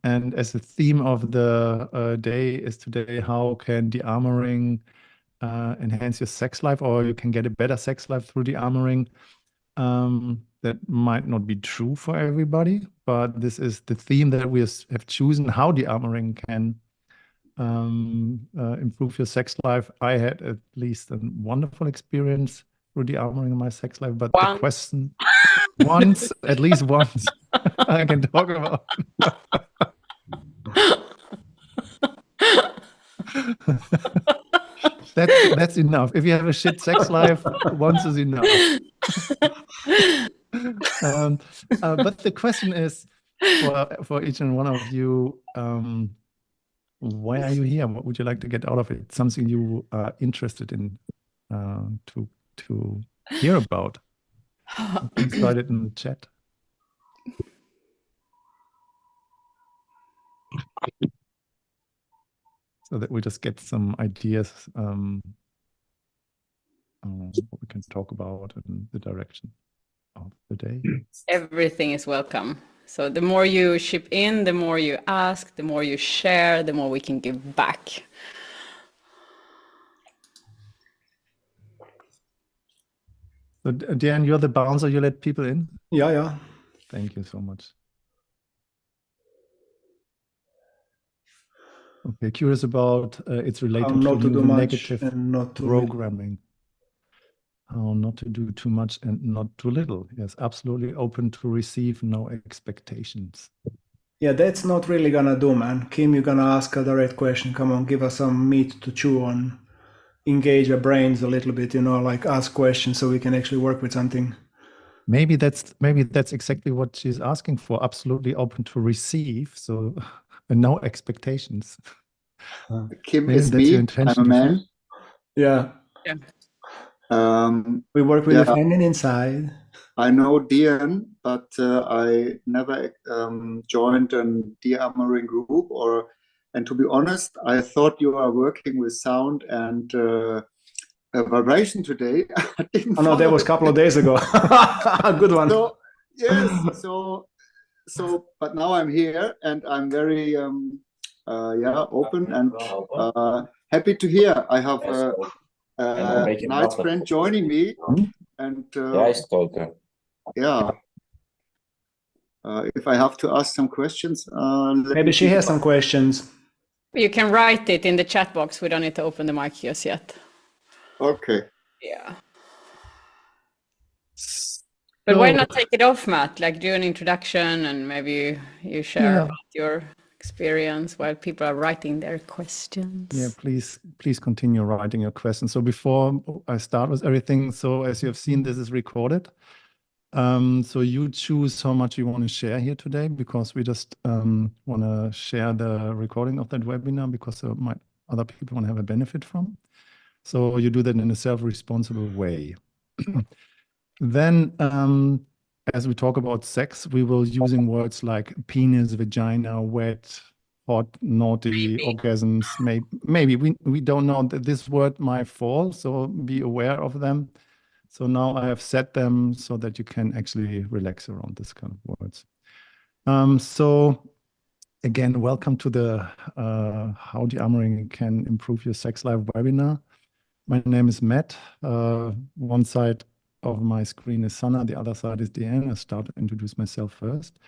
And as the theme of the day is today, how can Dearmouring enhance your sex life, or you can get a better sex life through Dearmouring. That might not be true for everybody, but this is the theme that we have chosen, how Dearmouring can improve your sex life. I had at least a wonderful experience through Dearmouring in my sex life, but the question, once, at least once, I can talk about. That's enough. If you have a shit sex life, once is enough. But the question is, for each and one of you, why are you here? What would you like to get out of it? Something you are interested in to hear about? Please write it in the chat. So that we just get some ideas what we can talk about in the direction of the day. Everything is welcome. So the more you chip in, the more you ask, the more you share, the more we can give back. So Dan, you're the bouncer, you let people in? Yeah. Thank you so much. Okay, curious about it's related to the negative and not too programming. How not to do too much and not too little. Yes, absolutely open to receive, no expectations. Yeah, that's not really gonna do, man. Kim, you're gonna ask a direct question. Come on, give us some meat to chew on. Engage our brains a little bit, like ask questions so we can actually work with something. Maybe that's exactly what she's asking for. Absolutely open to receive, so no expectations. Kim Maybe is that's your me. intention. I'm a man. Yeah. We work with the feminine side. I know Dian, but I never joined a Dearmouring group, and to be honest, I thought you are working with sound and vibration today. Oh no, that was a couple of days ago. Good one. So yes, but now I'm here and I'm very open and happy to hear. I have a nice friend joining me, and if I have to ask some questions, maybe she has some questions. You can write it in the chat box. We don't need to open the mic just yet. Okay. Yeah. But why not take it off, Matt? Like do an introduction and maybe you share about your experience while people are writing their questions. Yeah, please continue writing your questions. So before I start with everything, so as you have seen, this is recorded. So you choose how much you want to share here today, because we just want to share the recording of that webinar because other people want to have a benefit from. So you do that in a self-responsible way. Then, as we talk about sex, we will using words like penis, vagina, wet, hot, naughty, orgasms. Maybe we don't know that this word might fall, so be aware of them. So now I have set them so that you can actually relax around this kind of words. So again, welcome to the How Dearmouring Can Improve Your Sex Life webinar. My name is Matt. One side of my screen is Sana, the other side is Deanne. I'll start to introduce myself first.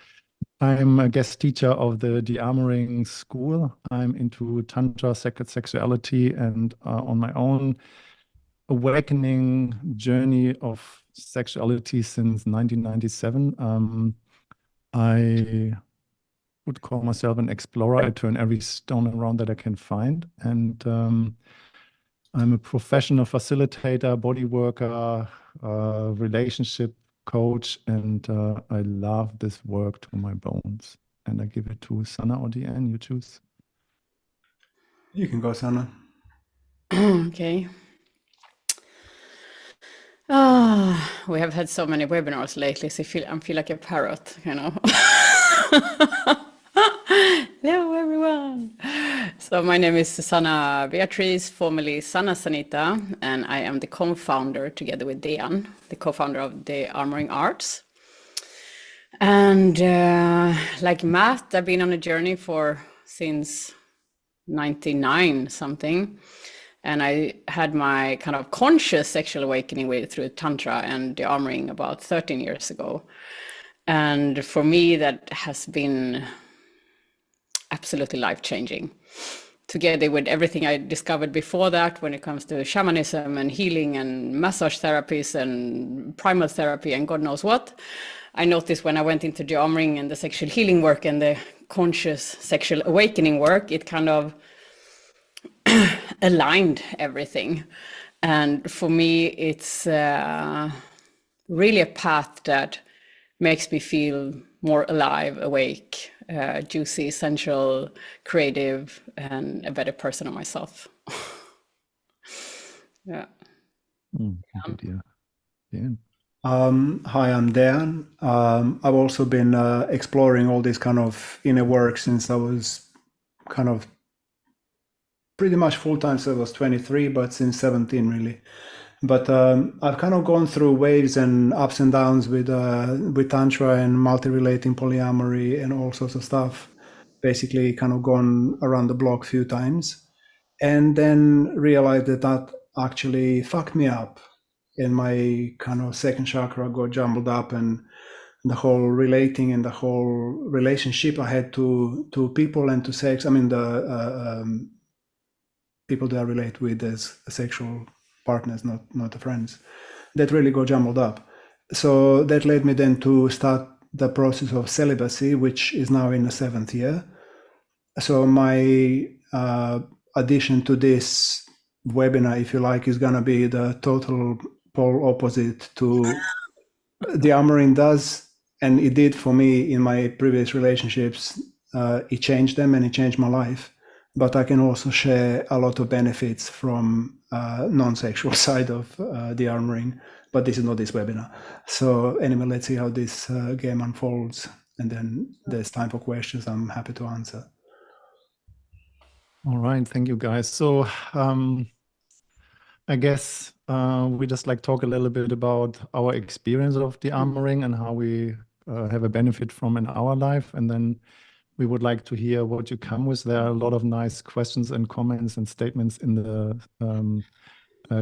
I'm a guest teacher of the Dearmouring school. I'm into Tantra, sacred sexuality, and on my own awakening journey of sexuality since 1997. I would call myself an explorer. I turn every stone around that I can find. And I'm a professional facilitator, body worker, relationship coach, and I love this work to my bones. And I give it to Sana or Deanne, you choose. You can go, Sana. Okay. We have had so many webinars lately, so I feel like a parrot, Hello, everyone. So my name is Sana Beatrice, formerly Sana Sanita, and I am the co-founder together with Dean, the co-founder of Dearmouring Arts. And like Matt, I've been on a journey since 99 something. And I had my kind of conscious sexual awakening through Tantra and Dearmouring about 13 years ago. And for me, that has been absolutely life-changing. Together with everything I discovered before that, when it comes to shamanism and healing and massage therapies and primal therapy and God knows what, I noticed when I went into Dearmouring and the sexual healing work and the conscious sexual awakening work, it kind of aligned everything. And for me, it's really a path that makes me feel more alive, awake, juicy, sensual, creative, and a better person of myself. Yeah. Thank you, dear. Dan. Hi, I'm Dan. I've also been exploring all this kind of inner work since I was kind of pretty much full-time, so I was 23, but since 17 really. But I've kind of gone through waves and ups and downs with Tantra and multi-relating polyamory and all sorts of stuff. Basically kind of gone around the block a few times. And then realized that actually fucked me up. And my kind of second chakra got jumbled up, and the whole relating and the whole relationship I had to people and to sex. I mean, the people that I relate with as sexual partners, not the friends. That really got jumbled up. So that led me then to start the process of celibacy, which is now in the 7th year. So my addition to this webinar, if you like, is going to be the total pole opposite to Dearmouring does, and it did for me in my previous relationships. It changed them and it changed my life. But I can also share a lot of benefits from non-sexual side of Dearmouring. But this is not this webinar. So anyway, let's see how this game unfolds, and then there's time for questions. I'm happy to answer. All right, thank you, guys. So I guess we just like talk a little bit about our experience of Dearmouring and how we have a benefit from in our life, and then we would like to hear what you come with. There are a lot of nice questions and comments and statements in the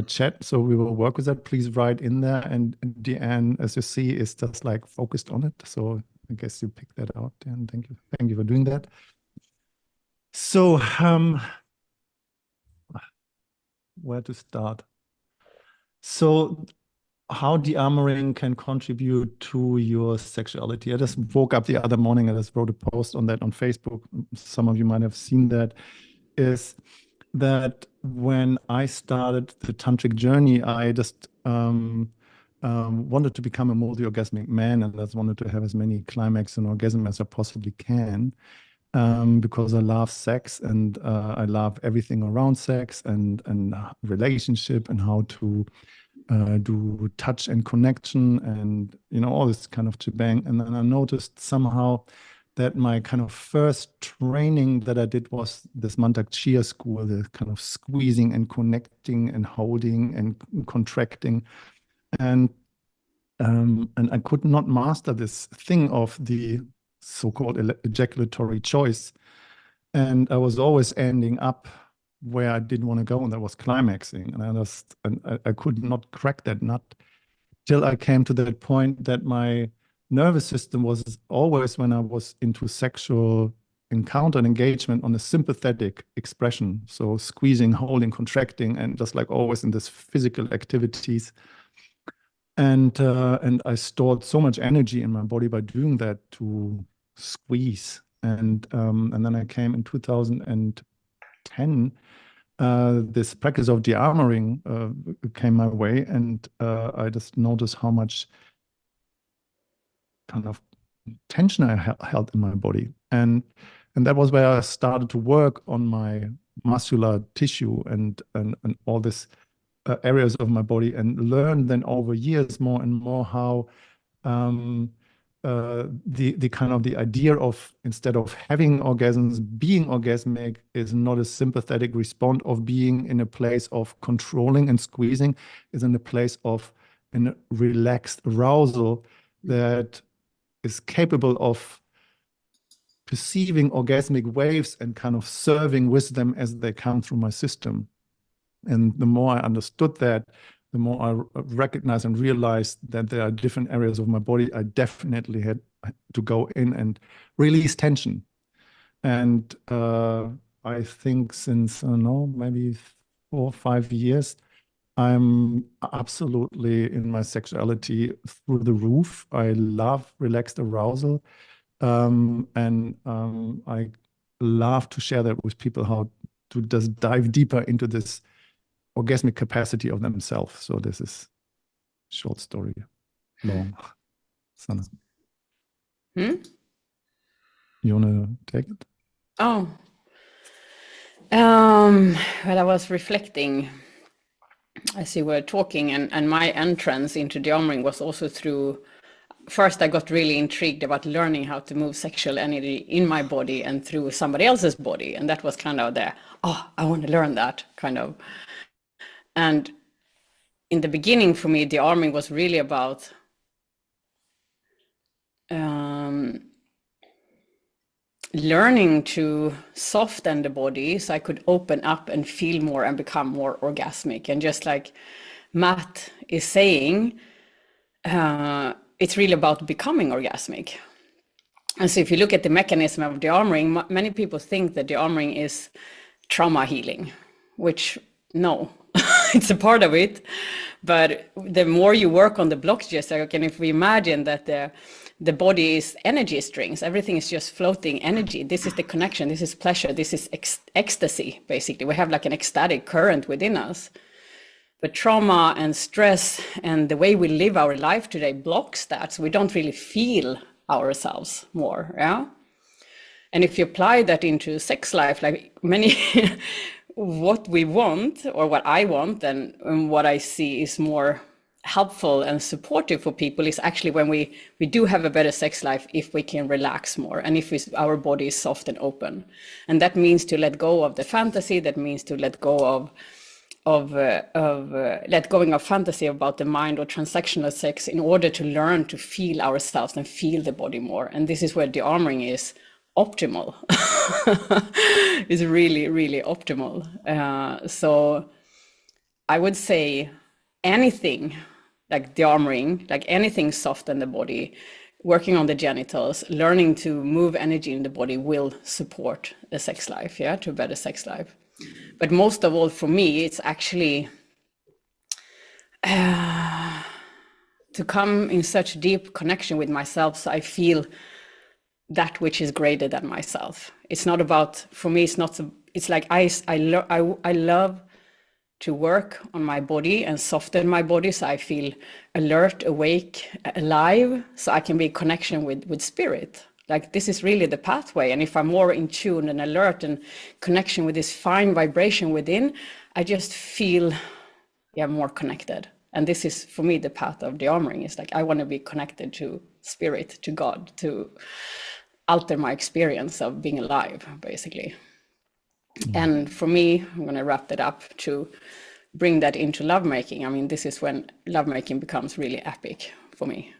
chat, so we will work with that. Please write in there, and Deanne, as you see, is just like focused on it. So I guess you picked that out, and thank you for doing that. So where to start? So how Dearmouring can contribute to your sexuality. I just woke up the other morning and just wrote a post on that on Facebook. Some of you might have seen that. Is that when I started the tantric journey, I just wanted to become a multi-orgasmic man, and just wanted to have as many climax and orgasm as I possibly can. Because I love sex, and I love everything around sex and relationship and how to do touch and connection and all this kind of shebang. And then I noticed somehow that my kind of first training that I did was this Mantak Chia school, the kind of squeezing and connecting and holding and contracting, and I could not master this thing of the so-called ejaculatory choice. And I was always ending up where I didn't want to go, and that was climaxing. And I could not crack that nut till I came to that point that my nervous system was always, when I was into sexual encounter and engagement, on a sympathetic expression. So squeezing, holding, contracting, and just like always in this physical activities. And I stored so much energy in my body by doing that, to squeeze. And then I came in 2010. This practice of Dearmouring came my way, and I just noticed how much kind of tension I held in my body. And that was where I started to work on my muscular tissue and all this areas of my body, and learned then over years more and more how the kind of the idea of, instead of having orgasms, being orgasmic is not a sympathetic response of being in a place of controlling and squeezing, is in a place of a relaxed arousal that is capable of perceiving orgasmic waves and kind of serving with them as they come through my system. And the more I understood that, the more I recognized and realized that there are different areas of my body I definitely had to go in and release tension. And I think since, I don't know, maybe 4 or 5 years, I'm absolutely in my sexuality through the roof. I love relaxed arousal. I love to share that with people, how to just dive deeper into this orgasmic capacity of themselves. So this is short story, long. Sana, you want to take it? Oh, well, I was reflecting as you were talking, and my entrance into Dearmouring was also through. First, I got really intrigued about learning how to move sexual energy in my body and through somebody else's body, and that was kind of I want to learn that kind of. And in the beginning, for me, Dearmouring was really about learning to soften the body so I could open up and feel more and become more orgasmic. And just like Matt is saying, it's really about becoming orgasmic. And so if you look at the mechanism of Dearmouring, many people think that Dearmouring is trauma healing, which no, it's a part of it. But the more you work on the blockages, and if we imagine that the body is energy strings, everything is just floating energy. This is the connection, this is pleasure, this is ecstasy, basically. We have like an ecstatic current within us. But trauma and stress and the way we live our life today blocks that, so we don't really feel ourselves more, yeah? And if you apply that into sex life, like many, what we want, or what I want, and what I see is more helpful and supportive for people is actually when we do have a better sex life if we can relax more and if our body is soft and open. And that means to let go of the fantasy, that means to let go let going of fantasy about the mind or transactional sex in order to learn to feel ourselves and feel the body more. And this is where Dearmouring is optimal. Is really, really optimal. So I would say anything like Dearmouring, like anything soft in the body, working on the genitals, learning to move energy in the body will support the sex life, yeah, to a better sex life. But most of all, for me, it's actually to come in such deep connection with myself, so I feel that which is greater than myself. It's not about, for me, it's not, it's like I love to work on my body and soften my body so I feel alert, awake, alive, so I can be in connection with spirit. Like this is really the pathway. And if I'm more in tune and alert and connection with this fine vibration within, I just feel more connected. And this is, for me, the path of Dearmouring. It's like I want to be connected to spirit, to God, to alter my experience of being alive, basically. And for me, I'm going to wrap that up to bring that into lovemaking. I mean, this is when lovemaking becomes really epic for me.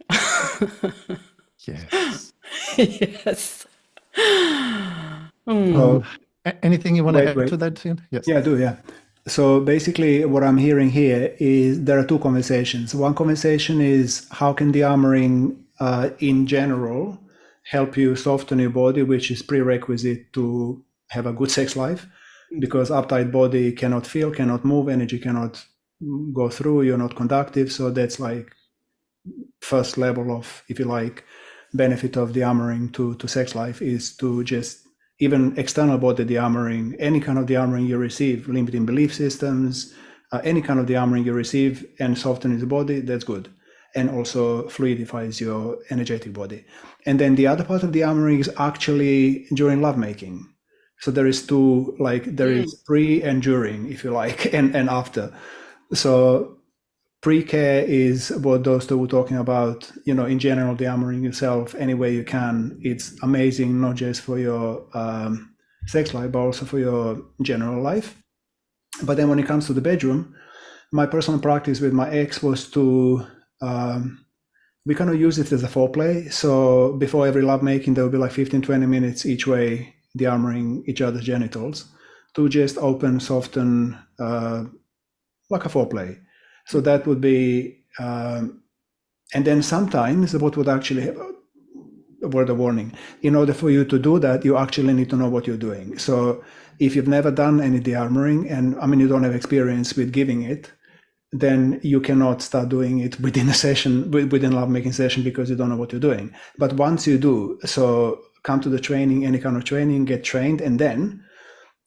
Yes. Yes. Anything you want to add to that, Ian? Yes. Yeah, I do, yeah. So basically what I'm hearing here is there are two conversations. One conversation is how can Dearmouring in general help you soften your body, which is prerequisite to have a good sex life, because uptight body cannot feel, cannot move, energy cannot go through, you're not conductive. So that's like first level of, if you like, benefit of Dearmouring to sex life is to just even external body Dearmouring, any kind of Dearmouring you receive, limiting belief systems, any kind of Dearmouring you receive and softens the body, that's good. And also fluidifies your energetic body. And then the other part of Dearmouring is actually during lovemaking. So there is two, like there is pre and during, if you like, and after. So pre-care is what those two were talking about, you know, in general, Dearmouring yourself any way you can. It's amazing, not just for your sex life, but also for your general life. But then when it comes to the bedroom, my personal practice with my ex was to we kind of use it as a foreplay. So before every lovemaking, there will be like 15-20 minutes each way, dearmoring each other's genitals to just open, soften, like a foreplay. So that would be, and then sometimes what would actually, a word of warning, in order for you to do that, you actually need to know what you're doing. So if you've never done any dearmoring, and I mean, you don't have experience with giving it, then you cannot start doing it within a session, within a lovemaking session, because you don't know what you're doing. But once you do, so come to the training, any kind of training, get trained, and then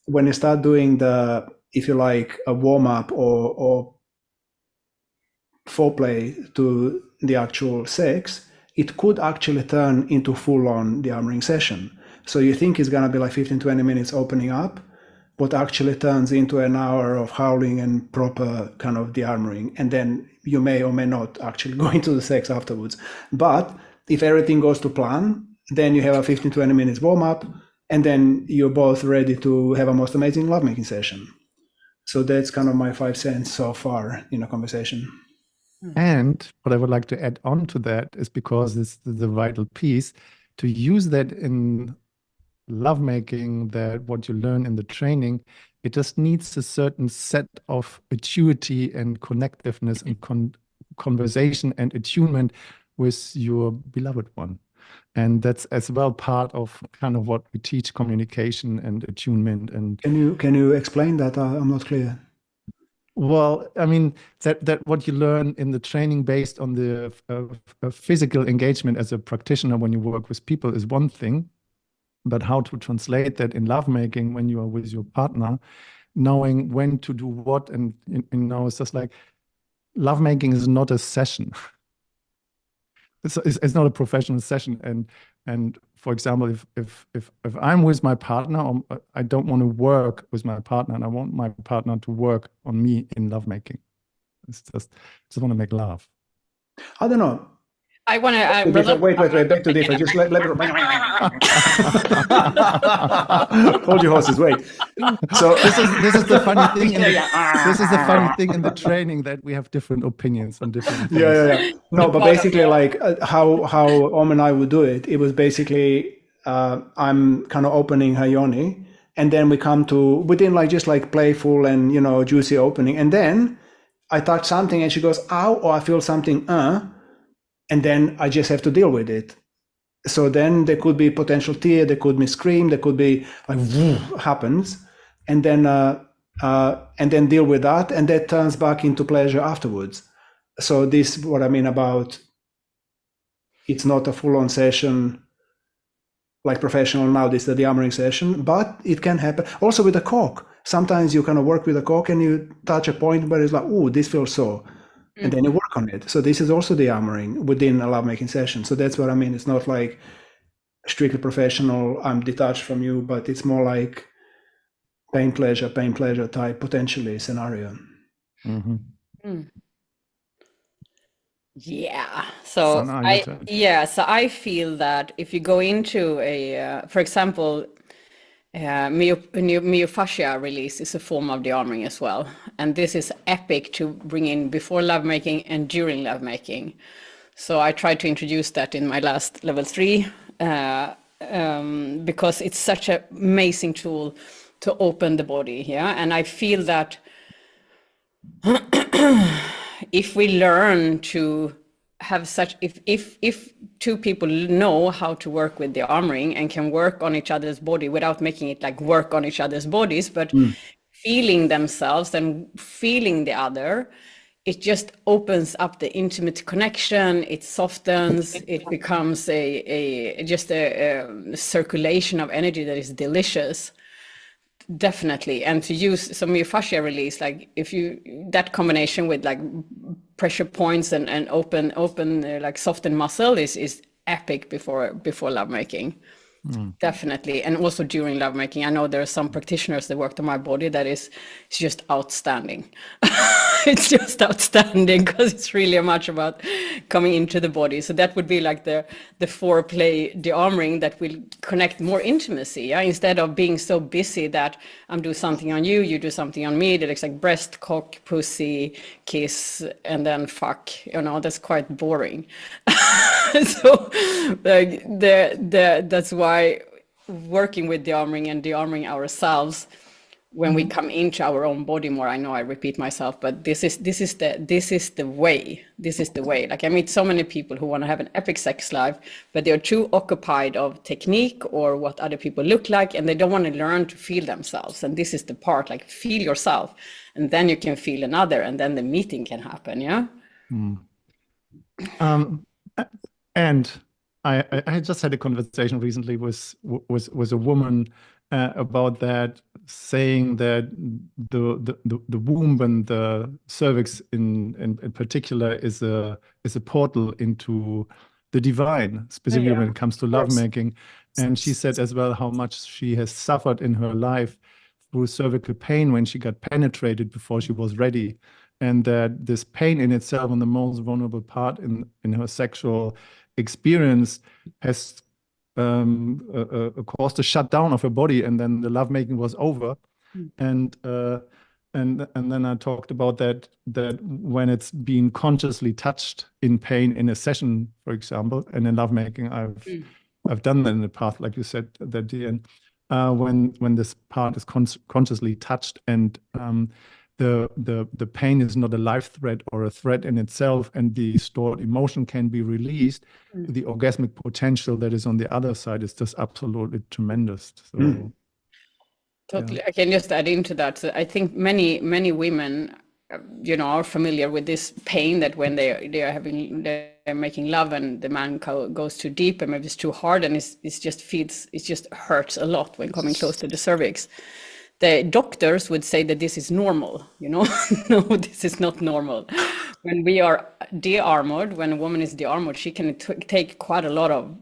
when you start doing the, if you like, a warm-up or foreplay to the actual sex, it could actually turn into full-on dearmoring session. So you think it's going to be like 15-20 minutes opening up, what actually turns into an hour of howling and proper kind of dearmoring, and then you may or may not actually go into the sex afterwards. But if everything goes to plan, then you have a 15-20 minutes warm-up, and then you're both ready to have a most amazing lovemaking session. So that's kind of my 5 cents so far in a conversation. And what I would like to add on to that is, because it's the vital piece, to use that in lovemaking, that what you learn in the training, it just needs a certain set of acuity and connectiveness and conversation and attunement with your beloved one. And that's as well part of kind of what we teach, communication and attunement. And can you explain that? I'm not clear. Well, I mean, that what you learn in the training based on the physical engagement as a practitioner when you work with people is one thing, but how to translate that in lovemaking when you are with your partner, knowing when to do what, and you know, it's just like lovemaking is not a session. It's not a professional session, and for example, if I'm with my partner, I don't want to work with my partner, and I want my partner to work on me in lovemaking. It's just want to make love. I don't know. I want to. Wait, back to different. Just let hold your horses. Wait. So this is the funny thing. This is the funny thing in the training, that we have different opinions on different things. Yeah. No, but basically, like how Om and I would do it. It was basically I'm kind of opening her yoni, and then we come to within like just like playful and, you know, juicy opening, and then I touch something and she goes ow, or I feel something and then I just have to deal with it. So then there could be potential tear, there could be scream, there could be like happens, and then deal with that, and that turns back into pleasure afterwards. So this is what I mean about it's not a full-on session like professional now. This is the dearmoring session, but it can happen also with a cock. Sometimes you kind of work with a cock and you touch a point where it's like, oh, this feels so. And then you work on it. So this is also dearmoring within a lovemaking session. So that's what I mean. It's not like strictly professional, I'm detached from you, but it's more like pain pleasure type potentially scenario. Mm-hmm. Yeah. So I feel that if you go into a, for example, myofascia release is a form of dearmoring as well, and this is epic to bring in before lovemaking and during lovemaking. So I tried to introduce that in my last level 3 because it's such an amazing tool to open the body. Yeah, and I feel that if we learn to have such, if two people know how to work with dearmoring and can work on each other's body without making it like work on each other's bodies, but feeling themselves and feeling the other, it just opens up the intimate connection. It softens. It becomes a circulation of energy that is delicious. Definitely. And to use some myofascia release, like if you, that combination with like pressure points and open like softened muscle is epic before lovemaking. Definitely. And also during lovemaking. I know there are some practitioners that worked on my body that is just outstanding. it's just outstanding because it's really much about coming into the body. So that would be like the foreplay dearmoring that will connect more intimacy. Yeah? Instead of being so busy that I'm doing something on you, you do something on me. That looks like breast, cock, pussy, kiss, and then fuck. You know, that's quite boring. So like that's why working with dearmoring and dearmoring ourselves when we come into our own body more. I know I repeat myself, but this is the way. This is the way. Like I meet so many people who want to have an epic sex life, but they're too occupied of technique or what other people look like, and they don't want to learn to feel themselves. And this is the part, like feel yourself, and then you can feel another, and then the meeting can happen. Yeah. And I just had a conversation recently with a woman about that, saying that the womb and the cervix in particular is a portal into the divine, specifically when it comes to lovemaking. And she said as well how much she has suffered in her life through cervical pain when she got penetrated before she was ready. And that this pain in itself, on the most vulnerable part in her sexual experience, has caused a shutdown of her body, and then the lovemaking was over. And then I talked about that when it's being consciously touched in pain in a session, for example, and in lovemaking, I've done that in the past, like you said, that Dean, when this part is consciously touched, and the pain is not a life threat or a threat in itself, and the stored emotion can be released, the orgasmic potential that is on the other side is just absolutely tremendous. So totally. Yeah. I can just add into that. So I think many women, you know, are familiar with this pain that when they're making love and the man goes too deep and maybe it's too hard, and it just hurts a lot when coming close to the cervix. The doctors would say that this is normal, you know. No, this is not normal. When we are dearmored, when a woman is dearmored, she can take quite a lot of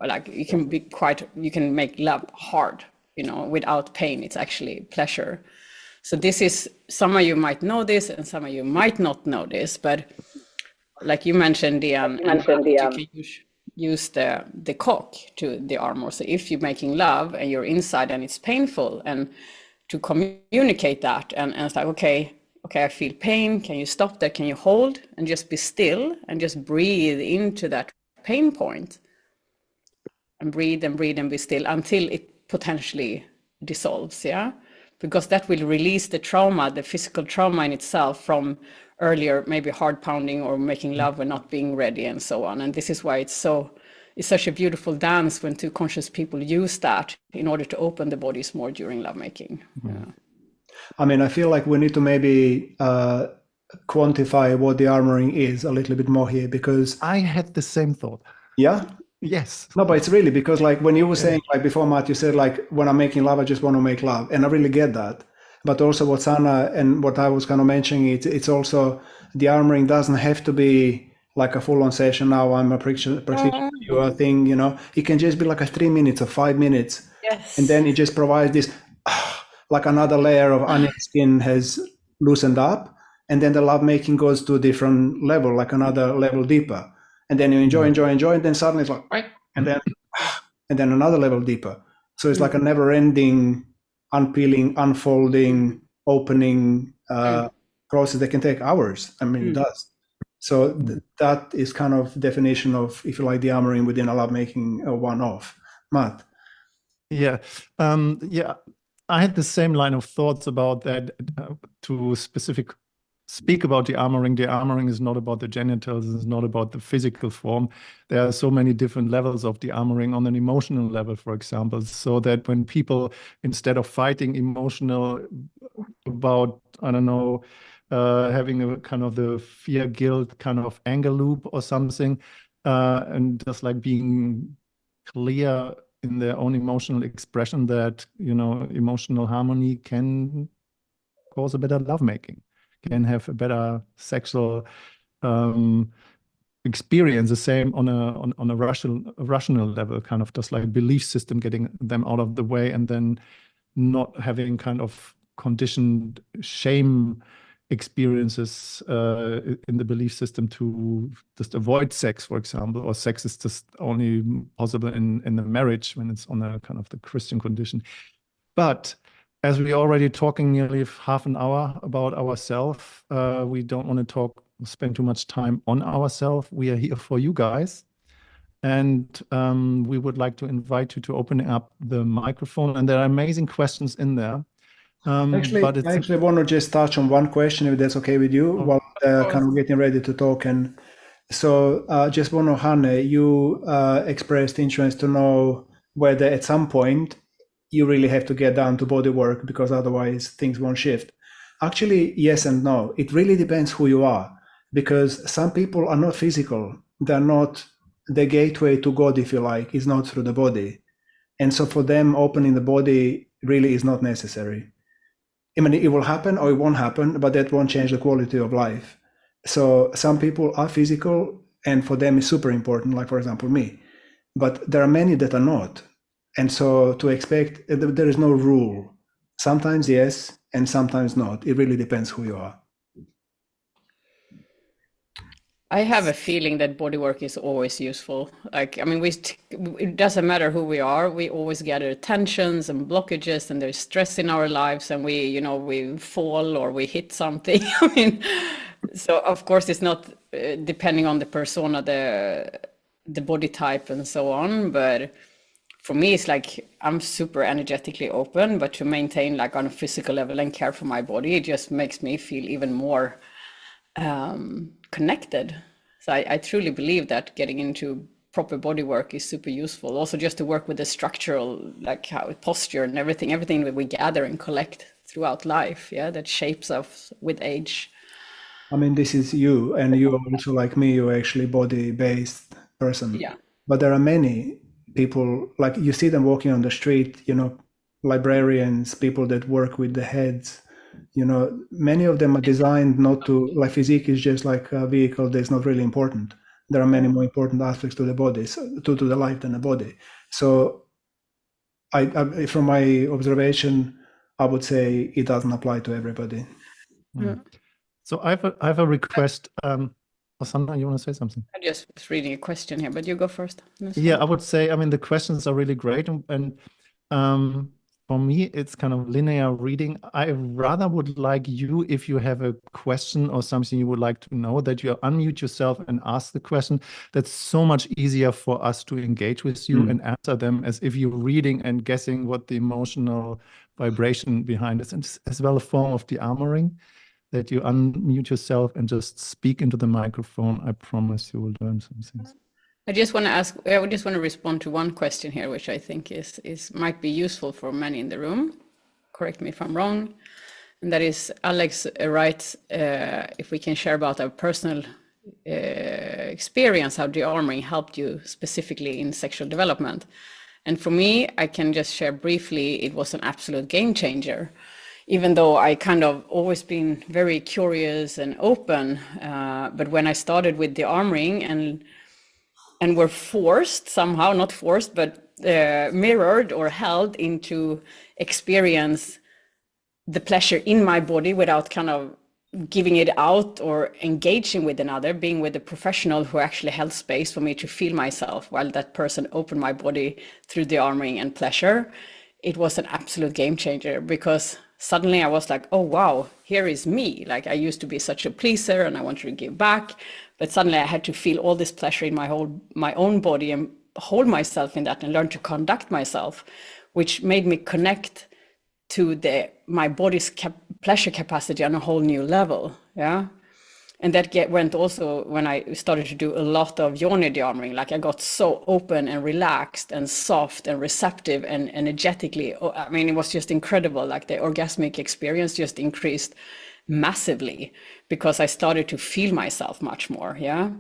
like, you can make love hard, you know, without pain. It's actually pleasure. So this is, some of you might know this and some of you might not know this, but like you mentioned, Dean, you can use the cock to dearmor. So if you're making love and you're inside and it's painful, and to communicate that, and it's like, okay, I feel pain. Can you stop that? Can you hold and just be still and just breathe into that pain point, and breathe and be still until it potentially dissolves. Yeah, because that will release the trauma, the physical trauma in itself from earlier, maybe hard pounding or making love when not being ready and so on. And this is why it's such a beautiful dance when two conscious people use that in order to open the bodies more during lovemaking. Yeah. I mean, I feel like we need to maybe quantify what dearmoring is a little bit more here, because I had the same thought. Yeah? Yes. No, but it's really, because like when you were saying, like before, Matt, you said like, when I'm making love, I just want to make love. And I really get that. But also what Sanna and what I was kind of mentioning, it's also, dearmoring doesn't have to be like a full-on session. Now I'm a practitioner, you are a thing, you know. It can just be like a 3 minutes or 5 minutes. Yes. And then it just provides this, like another layer of onion skin has loosened up. And then the lovemaking goes to a different level, like another level deeper. And then you enjoy, and then suddenly it's like, and then another level deeper. So it's like a never-ending unpeeling, unfolding, opening process that can take hours. I mean, it does. So that is kind of definition of, if you like, dearmoring within a lovemaking one-off. Matt? Yeah. I had the same line of thoughts about that. To speak about dearmoring. Dearmoring is not about the genitals. It's not about the physical form. There are so many different levels of dearmoring on an emotional level, for example, so that when people, instead of fighting emotional about, I don't know, having a kind of the fear, guilt kind of anger loop or something, and just like being clear in their own emotional expression, that, you know, emotional harmony can cause a better lovemaking, can have a better sexual experience. The same on a rational level, kind of just like belief system, getting them out of the way, and then not having kind of conditioned shame, kind of attachment, kind of experiences in the belief system to just avoid sex, for example, or sex is just only possible in a marriage when it's on a kind of the Christian condition. But as we already talking nearly half an hour about ourselves, we don't want to spend too much time on ourselves. We are here for you guys. And we would like to invite you to open up the microphone. And there are amazing questions in there. Actually, but I actually want to just touch on one question, if that's okay with you, while kind of getting ready to talk. And so just want to, Hanne, you expressed interest to know whether at some point you really have to get down to body work because otherwise things won't shift. Actually, yes and no. It really depends who you are, because some people are not physical. They're not, the gateway to God, if you like, is not through the body. And so for them, opening the body really is not necessary. I mean, it will happen or it won't happen, but that won't change the quality of life. So some people are physical, and for them it's super important, like for example me. But there are many that are not. And so to expect, there is no rule. Sometimes yes, and sometimes not. It really depends who you are. I have a feeling that bodywork is always useful. Like, I mean, it doesn't matter who we are. We always gather tensions and blockages, and there's stress in our lives, and we fall or we hit something. I mean, so of course it's not depending on the persona, the body type and so on. But for me, it's like I'm super energetically open, but to maintain like on a physical level and care for my body, it just makes me feel even more connected. So I truly believe that getting into proper body work is super useful. Also just to work with the structural, like how posture and everything that we gather and collect throughout life, that shapes us with age. I mean, this is you, and you are also like me, you're actually body-based person. Yeah. But there are many people, like you see them walking on the street, librarians, people that work with the heads, many of them are designed not to, like physique is just like a vehicle that's not really important. There are many more important aspects to the body, to the life than the body. So I from my observation, I would say it doesn't apply to everybody. Yeah. So I have a request. Sandra, you want to say something? I just was reading a question here, but you go first. Yeah, I would say, I mean, the questions are really great. And for me, it's kind of linear reading. I rather would like you, if you have a question or something you would like to know, that you unmute yourself and ask the question. That's so much easier for us to engage with you and answer them as if you're reading and guessing what the emotional vibration behind it is. And as well a form of Dearmouring, that you unmute yourself and just speak into the microphone. I promise you will learn some things. I just want to respond to one question here, which I think might be useful for many in the room. Correct me if I'm wrong. And that is, Alex writes, if we can share about our personal experience, how Dearmouring helped you specifically in sexual development. And for me, I can just share briefly, it was an absolute game changer. Even though I kind of always been very curious and open, but when I started with Dearmouring and were forced somehow, not forced, but mirrored or held into experience the pleasure in my body without kind of giving it out or engaging with another, being with a professional who actually held space for me to feel myself while that person opened my body through Dearmouring and pleasure. It was an absolute game changer, because suddenly I was like, oh, wow, here is me. Like I used to be such a pleaser and I wanted to give back, but suddenly I had to feel all this pleasure in my own body and hold myself in that and learn to conduct myself, which made me connect to my body's pleasure capacity on a whole new level. Yeah. And that went also when I started to do a lot of yoni Dearmouring. Like I got so open and relaxed and soft and receptive and energetically. I mean, it was just incredible. Like the orgasmic experience just increased massively because I started to feel myself much more. Yeah.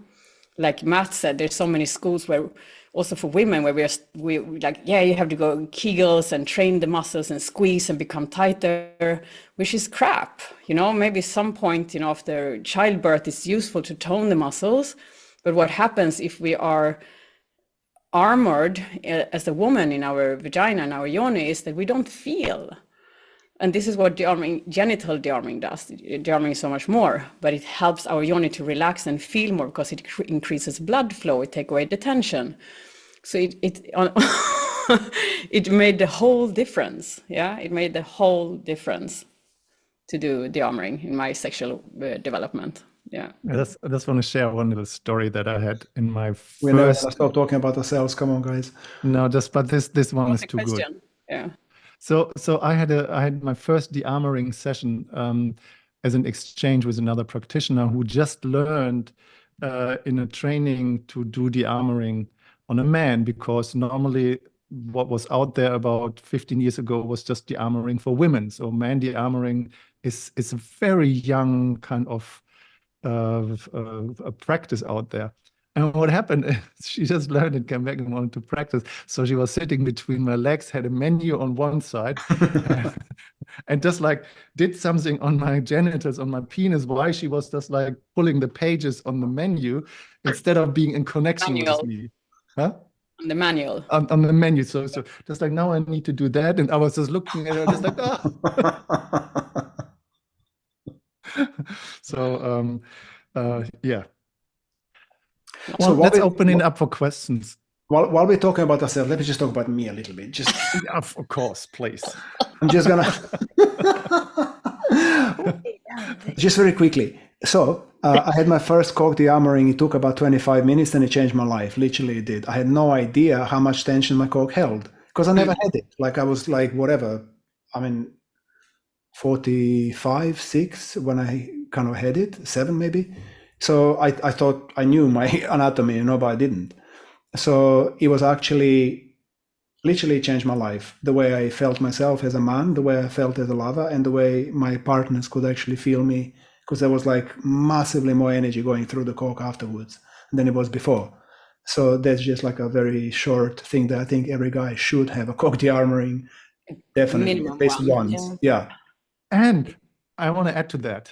Like Matt said, there's so many schools where also for women where we like, yeah, you have to go Kegels and train the muscles and squeeze and become tighter, which is crap. Maybe some point, after childbirth, it's useful to tone the muscles. But what happens if we are armored as a woman in our vagina and our yoni is that we don't feel. And this is what genital dearming does. Dearming is so much more, but it helps our yoni to relax and feel more because it increases blood flow. It takes away the tension. So it made the whole difference. Yeah, it made the whole difference to do dearming in my sexual development. Yeah. I just want to share one little story that I had in my first. We never stop talking about ourselves. Come on, guys. No, but this one is too good. Yeah. So I had my first dearmoring session as an exchange with another practitioner who just learned in a training to do dearmoring on a man, because normally what was out there about 15 years ago was just dearmoring for women. So man dearmoring is a very young kind of a practice out there. And what happened is she just learned and came back and wanted to practice. So she was sitting between my legs, had a menu on one side, and just like did something on my genitals, on my penis, while she was just like pulling the pages on the menu instead of being in connection with me. Huh? On the manual. On the menu. So just like, now I need to do that. And I was just looking at her just like, oh. So, yeah. Well, so let's open it up for questions. While we're talking about ourselves, let me just talk about me a little bit. Just of course, please. I'm just gonna just very quickly. So I had my first cock dearmoring. It took about 25 minutes, and it changed my life. Literally, it did. I had no idea how much tension my cock held because I never had it. Like I was like whatever. I mean, 45, 6 when I kind of had it, 7 maybe. So I thought I knew my anatomy, but I didn't. So it was actually literally changed my life. The way I felt myself as a man, the way I felt as a lover, and the way my partners could actually feel me, because there was like massively more energy going through the cock afterwards than it was before. So that's just like a very short thing that I think every guy should have, a cock dearmoring, definitely, minimum at least one, once. Yeah. And I want to add to that.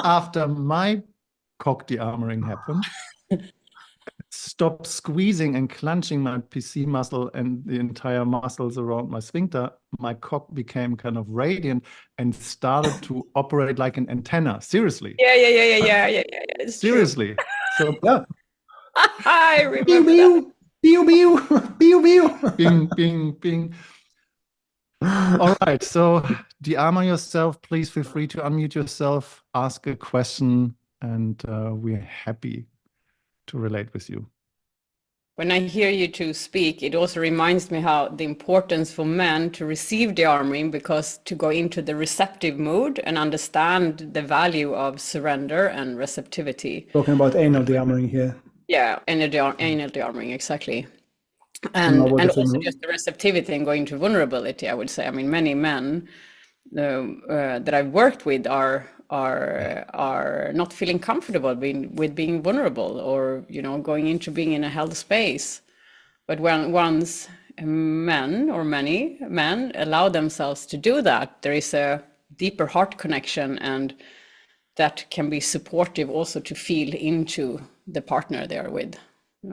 After my cock dearmoring happened, stopped squeezing and clenching my PC muscle and the entire muscles around my sphincter, my cock became kind of radiant and started to operate like an antenna. Seriously. Yeah. Seriously. So yeah. I remember that. Pew, pew, pew, pew. Bing, bing, bing. All right, so dearmor yourself. Please feel free to unmute yourself, ask a question, and we're happy to relate with you. When I hear you two speak, it also reminds me how the importance for men to receive dearmoring, because to go into the receptive mood and understand the value of surrender and receptivity. Talking about anal dearmoring here. Yeah, anal dearmoring, exactly. And also just the receptivity and going to vulnerability, I would say. I mean, many men that I've worked with are not feeling comfortable with being vulnerable, or going into being in a held space. But once men, or many men, allow themselves to do that, there is a deeper heart connection, and that can be supportive also to feel into the partner they are with.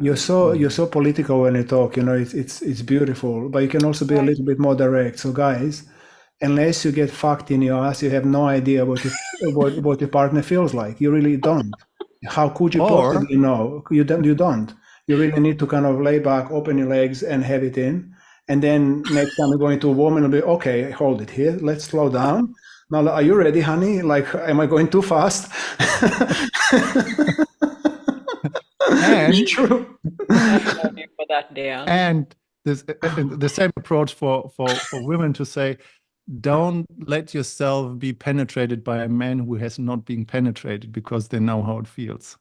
You're so political when you talk. It's beautiful, but you can also be a little bit more direct. So guys, unless you get fucked in your ass, you have no idea what your partner feels like. You really don't. How could you possibly know? You don't. You really need to kind of lay back, open your legs, and have it in. And then next time you're going to a woman, it'll be okay. Hold it here. Let's slow down. Now, are you ready, honey? Like, am I going too fast? And true. For that, and the same approach for women, to say, don't let yourself be penetrated by a man who has not been penetrated, because they know how it feels.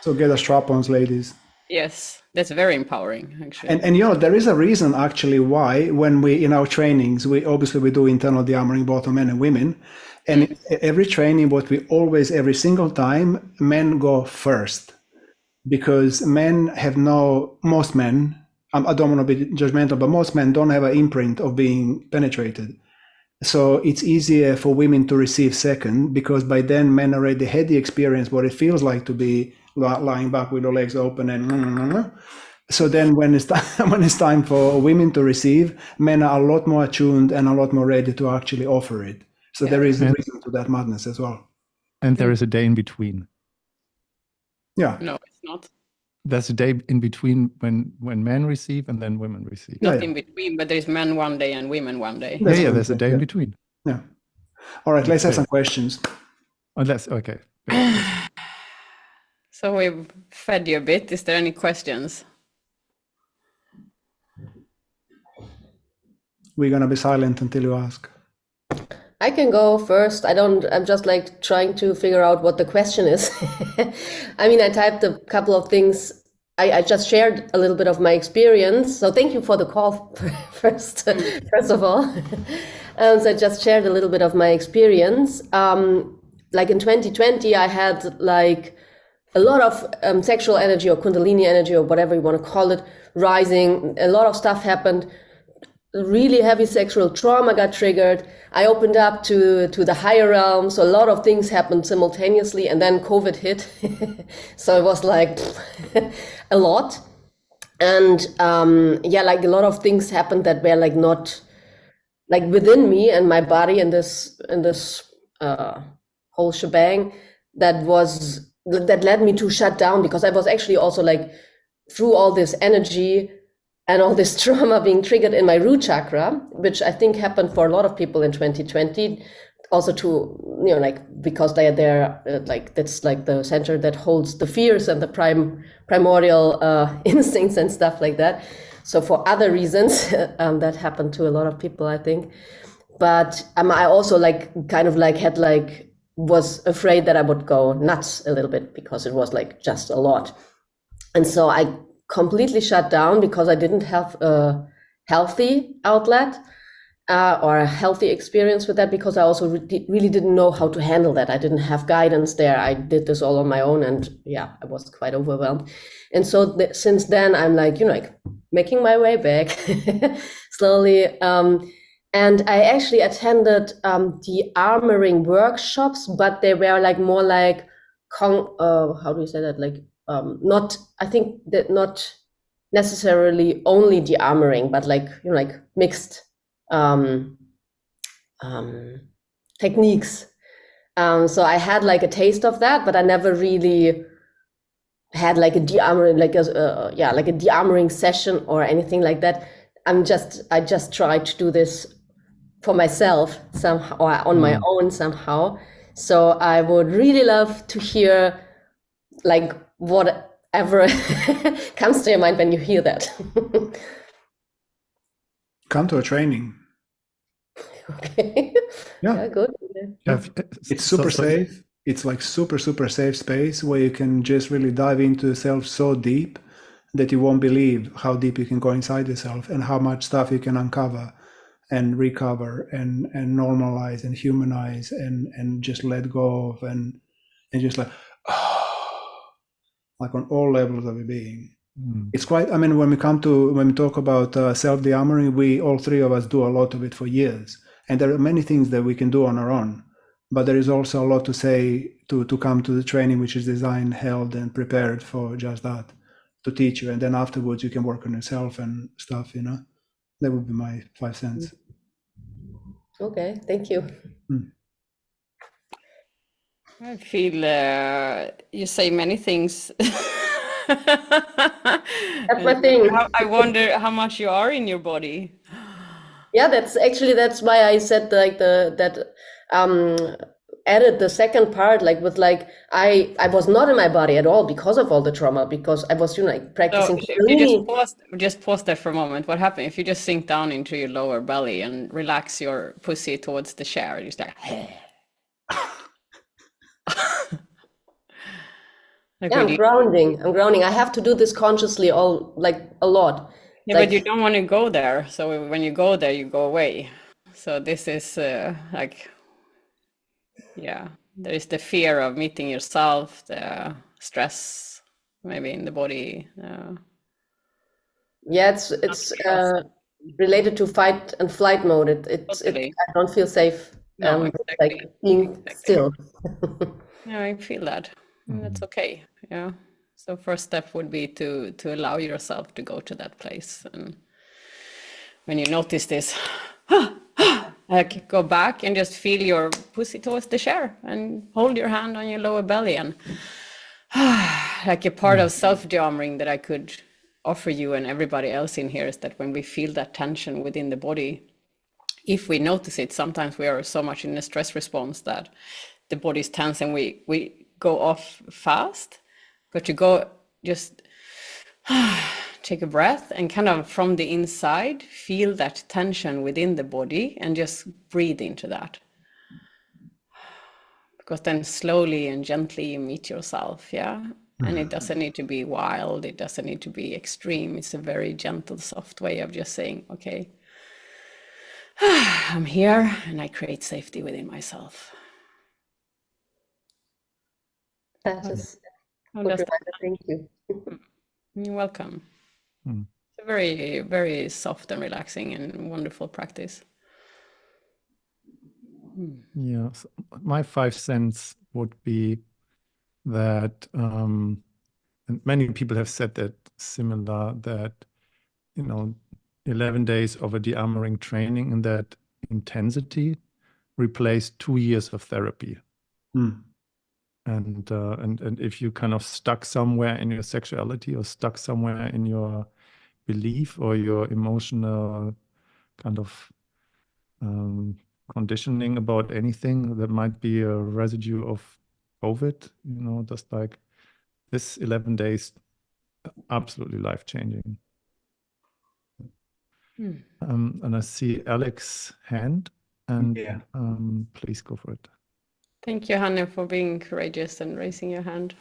So get a strap-ons, ladies. Yes, that's very empowering, actually. And there is a reason actually why, when we in our trainings, we do internal dearmoring both on men and women, and every training, every single time, men go first, because most men, I don't want to be judgmental, but most men don't have an imprint of being penetrated. So it's easier for women to receive second, because by then men already had the experience what it feels like to be lying back with your legs open So then when it's when it's time for women to receive, men are a lot more attuned and a lot more ready to actually offer it. So there is a reason to that madness as well. And there is a day in between. Yeah. No, it's not. There's a day in between when men receive and then women receive. Not in between, but there's men one day and women one day. Yeah, there's a day in between. Yeah. All right, let's have some questions. Okay. So we've fed you a bit. Is there any questions? We're gonna be silent until you ask. I can go first. I'm just like trying to figure out what the question is. I mean, I typed a couple of things. I just shared a little bit of my experience. So thank you for the call first of all. So I just shared a little bit of my experience. Like in 2020, I had like a lot of sexual energy or Kundalini energy or whatever you want to call it rising. A lot of stuff happened. Really heavy sexual trauma got triggered. I opened up to the higher realm. So a lot of things happened simultaneously, and then COVID hit. So it was like a lot. And like a lot of things happened that were like not like within me and my body in this whole shebang that led me to shut down, because I was actually also like through all this energy and all this trauma being triggered in my root chakra, which I think happened for a lot of people in 2020, also to, like, because they're like, that's like the center that holds the fears and the primordial instincts and stuff like that. So for other reasons, that happened to a lot of people, I think. But I also like kind of like had like, was afraid that I would go nuts a little bit, because it was like just a lot. And so I completely shut down, because I didn't have a healthy outlet or a healthy experience with that, because I also really didn't know how to handle that. I didn't have guidance there. I did this all on my own, and I was quite overwhelmed. And so since then, I'm like, like making my way back slowly. And I actually attended the armoring workshops, but they were like more like, how do you say that? Like, not necessarily only the armoring, but like, like mixed techniques. So I had like a taste of that, but I never really had like a de-armoring, like a de-armoring session or anything like that. I just tried to do this for myself somehow, or on my own somehow. So I would really love to hear like whatever comes to your mind when you hear that. Come to a training. Okay. Yeah, good. Yeah. It's super safe. It's like super safe space where you can just really dive into yourself so deep that you won't believe how deep you can go inside yourself, and how much stuff you can uncover and recover and normalize and humanize and just let go of, and just like, like on all levels of your being. It's quite, I mean, when we talk about self-de-armoring, we, all three of us, do a lot of it for years. And there are many things that we can do on our own, but there is also a lot to say to come to the training, which is designed, held, and prepared for just that, to teach you. And then afterwards you can work on yourself and stuff, That would be my 5 cents. Okay, thank you. I feel you say many things. That's my thing. I wonder how much you are in your body. Yeah, that's why I said like added the second part, like with like I was not in my body at all because of all the trauma, because I was like practicing. So if you just pause there for a moment. What happened if you just sink down into your lower belly and relax your pussy towards the chair? You start. Like, I'm grounding. I have to do this consciously a lot. Yeah, but you don't want to go there. So when you go there, you go away. So this is like, there is the fear of meeting yourself, the stress maybe in the body. It's related to fight and flight mode. Totally. I don't feel safe. No, exactly. Like being still. Yeah, I feel that. That's okay. Yeah. So first step would be to allow yourself to go to that place. And when you notice this, like go back and just feel your pussy towards the chair and hold your hand on your lower belly. And like a part of self-dearmoring that I could offer you and everybody else in here is that when we feel that tension within the body, if we notice it, sometimes we are so much in a stress response that the body is tense and we go off fast. But to go just take a breath and kind of from the inside feel that tension within the body and just breathe into that. Because then slowly and gently you meet yourself, yeah? And it doesn't need to be wild, it doesn't need to be extreme. It's a very gentle, soft way of just saying, okay, I'm here and I create safety within myself. That is thank you. You're welcome. It's a very, very soft and relaxing and wonderful practice. Yeah, so my 5 cents would be that, and many people have said that similar, that, 11 days of a dearmoring training in that intensity replaced 2 years of therapy. And if you kind of stuck somewhere in your sexuality or stuck somewhere in your belief or your emotional kind of conditioning about anything, that might be a residue of COVID, just like this 11 days, absolutely life-changing. And I see Alex's hand, and please go for it. Thank you, Hanne, for being courageous and raising your hand.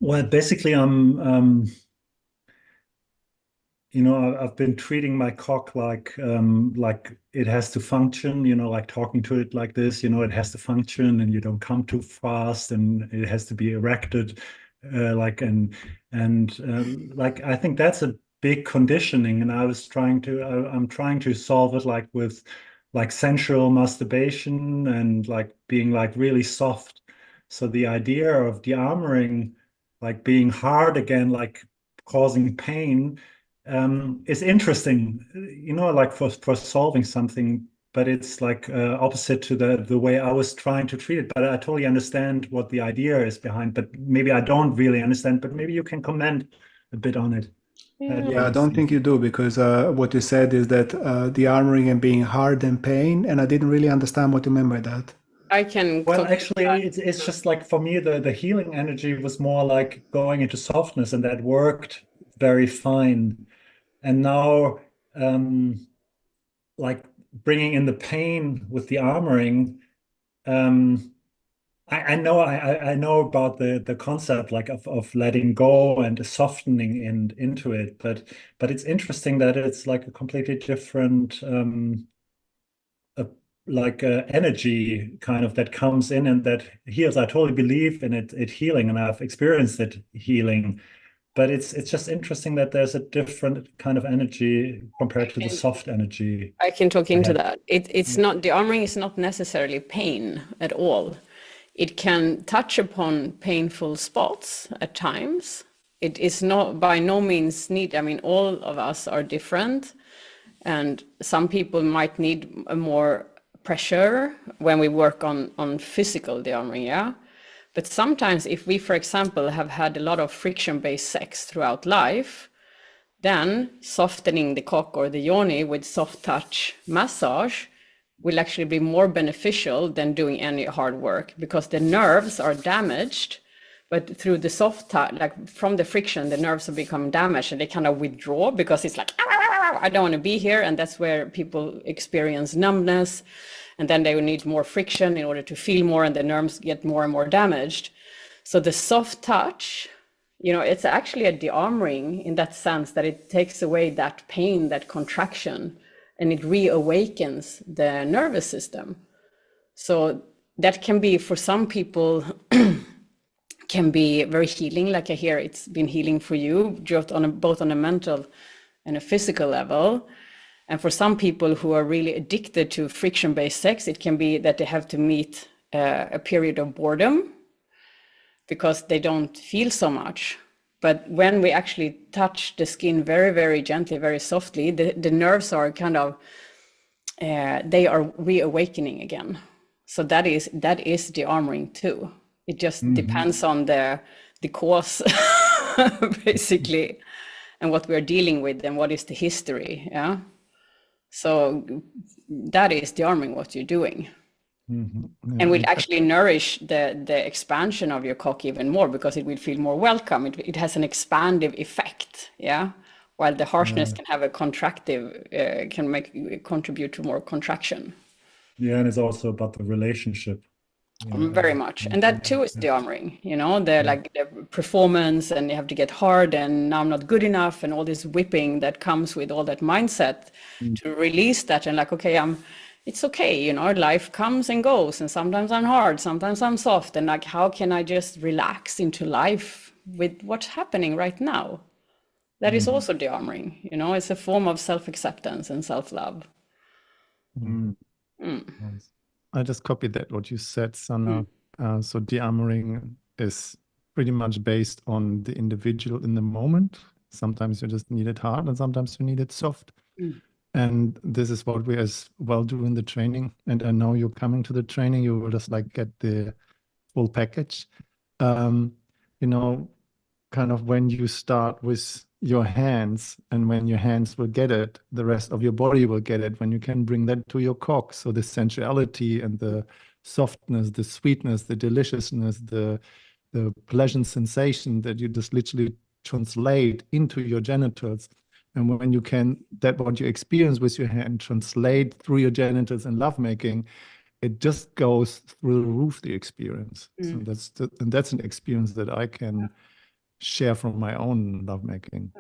Well, basically, I've been treating my cock like it has to function, like talking to it like this, it has to function and you don't come too fast and it has to be erected, like I think that's a big conditioning, and I'm trying to solve it like with like sensual masturbation and like being like really soft. So the idea of dearmoring, like being hard again, like causing pain, is interesting, like for solving something, but it's like opposite to the way I was trying to treat it. But I totally understand what the idea is behind, but maybe I don't really understand, but maybe you can comment a bit on it. Yeah, I don't think you do, because what you said is that dearmoring and being hard and pain, and I didn't really understand what you meant by that. I can. Well, actually, it's just like for me, the healing energy was more like going into softness, and that worked very fine. And now, like bringing in the pain with the armoring, I know about the concept like of letting go and softening into it, but it's interesting that it's like a completely different energy kind of that comes in and that heals. I totally believe in it healing, and I've experienced it healing. But it's just interesting that there's a different kind of energy compared to the soft energy. I can talk into that. It's not, dearmoring is not necessarily pain at all. It can touch upon painful spots at times. It is not by no means need. I mean, all of us are different, and some people might need a more pressure when we work on physical dearmoring, yeah. But sometimes if we, for example, have had a lot of friction-based sex throughout life, then softening the cock or the yoni with soft touch massage will actually be more beneficial than doing any hard work, because the nerves are damaged, but through the soft touch, like from the friction, the nerves have become damaged and they kind of withdraw because it's like, I don't want to be here. And that's where people experience numbness. And then they will need more friction in order to feel more, and the nerves get more and more damaged. So the soft touch, it's actually a dearmoring in that sense that it takes away that pain, that contraction, and it reawakens the nervous system. So that can be, for some people, can be very healing. Like I hear it's been healing for you, both on a mental and a physical level. And for some people who are really addicted to friction-based sex, it can be that they have to meet a period of boredom because they don't feel so much. But when we actually touch the skin very, very gently, very softly, the nerves are kind of, they are reawakening again. So that is dearmoring too. It just depends on the cause, basically, and what we're dealing with and what is the history. Yeah. So that is dearmoring what you're doing. And will actually nourish the expansion of your cock even more because it will feel more welcome. It has an expansive effect, yeah. While the harshness can have a contractive, contribute to more contraction. Yeah, and it's also about the relationship. Very much, and that too is dearmoring. You know, like the performance, and you have to get hard, and now I'm not good enough, and all this whipping that comes with all that mindset. To release that and like, okay, it's okay, you know, life comes and goes, and sometimes I'm hard, sometimes I'm soft, and like, how can I just relax into life with what's happening right now? That is also dearmoring, you know, it's a form of self-acceptance and self-love. Nice. I just copied that, what you said, Sanna. So dearmoring is pretty much based on the individual in the moment. Sometimes you just need it hard and sometimes you need it soft. And this is what we as well do in the training. And I know you're coming to the training, you will just like get the full package. You know, kind of when you start with your hands, and when your hands will get it, the rest of your body will get it. When you can bring that to your cock, so the sensuality and the softness, the sweetness, the deliciousness, the pleasant sensation that you just literally translate into your genitals. And when you can, that what you experience with your hand, translate through your genitals in lovemaking, it just goes through the roof, the experience. So that's an experience that I can share from my own lovemaking.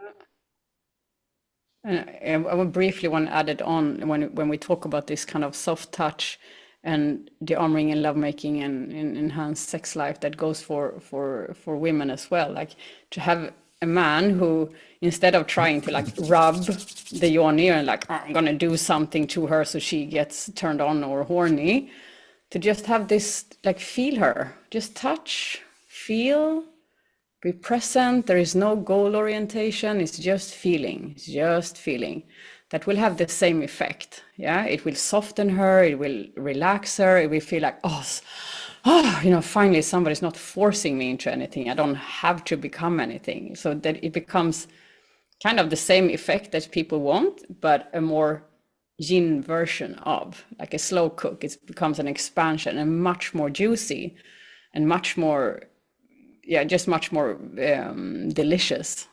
And I would briefly want to add it on when we talk about this kind of soft touch and dearmoring and lovemaking and enhanced sex life, that goes for women as well. Like to have a man who, instead of trying to like rub the yoni and like, oh, I'm gonna do something to her so she gets turned on or horny, to just have this, like, feel her, just touch, feel, be present. There is no goal orientation. It's just feeling. It's just feeling. That will have the same effect. Yeah, it will soften her. It will relax her. It will feel like, you know, finally somebody's not forcing me into anything. I don't have to become anything. So that it becomes kind of the same effect that people want, but a more yin version of, like a slow cook. It becomes an expansion and much more juicy and much more, just much more delicious.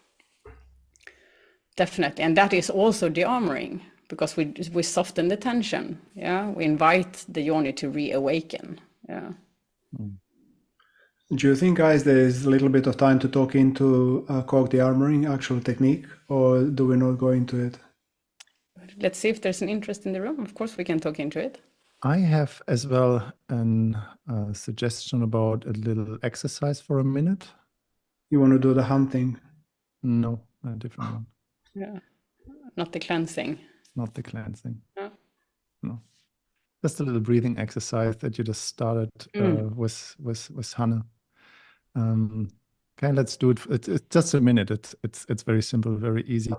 Definitely. And that is also dearmoring, because we soften the tension. Yeah, we invite the yoni to reawaken. Yeah. Do you think, guys, there's a little bit of time to talk into cock dearmoring, actual technique, or do we not go into it? Let's see if there's an interest in the room. Of course, we can talk into it. I have as well a suggestion about a little exercise for a minute. You want to do the hunting? No, a different one. Yeah, not the cleansing. Not the cleansing. No. No. Just a little breathing exercise that you just started with Hannah. Okay, let's do it. It's just a minute. It's very simple, very easy.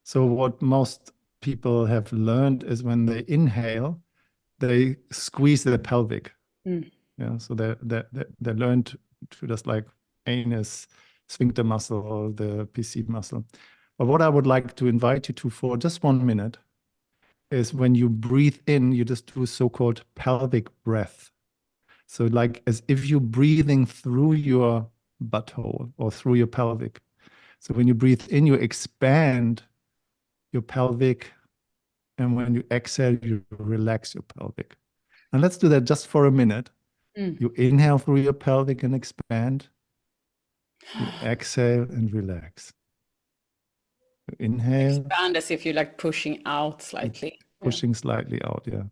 So what most people have learned is when they inhale, they squeeze their pelvic. Yeah, so they learned to just like anus, sphincter muscle, or the PC muscle. But what I would like to invite you to for just 1 minute is when you breathe in, you just do a so-called pelvic breath. So like as if you're breathing through your butthole or through your pelvic. So when you breathe in, you expand your pelvic. And when you exhale, you relax your pelvic. And let's do that just for a minute. You inhale through your pelvic and expand. You exhale and relax. You inhale. Expand as if you're like pushing out slightly. Pushing slightly out, yeah.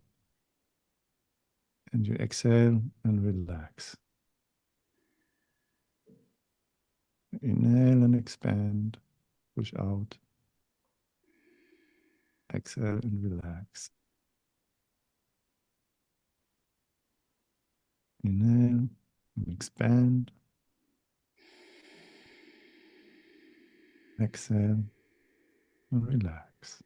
And you exhale and relax. Inhale and expand. Push out. Exhale and relax. Inhale and expand. Exhale and relax.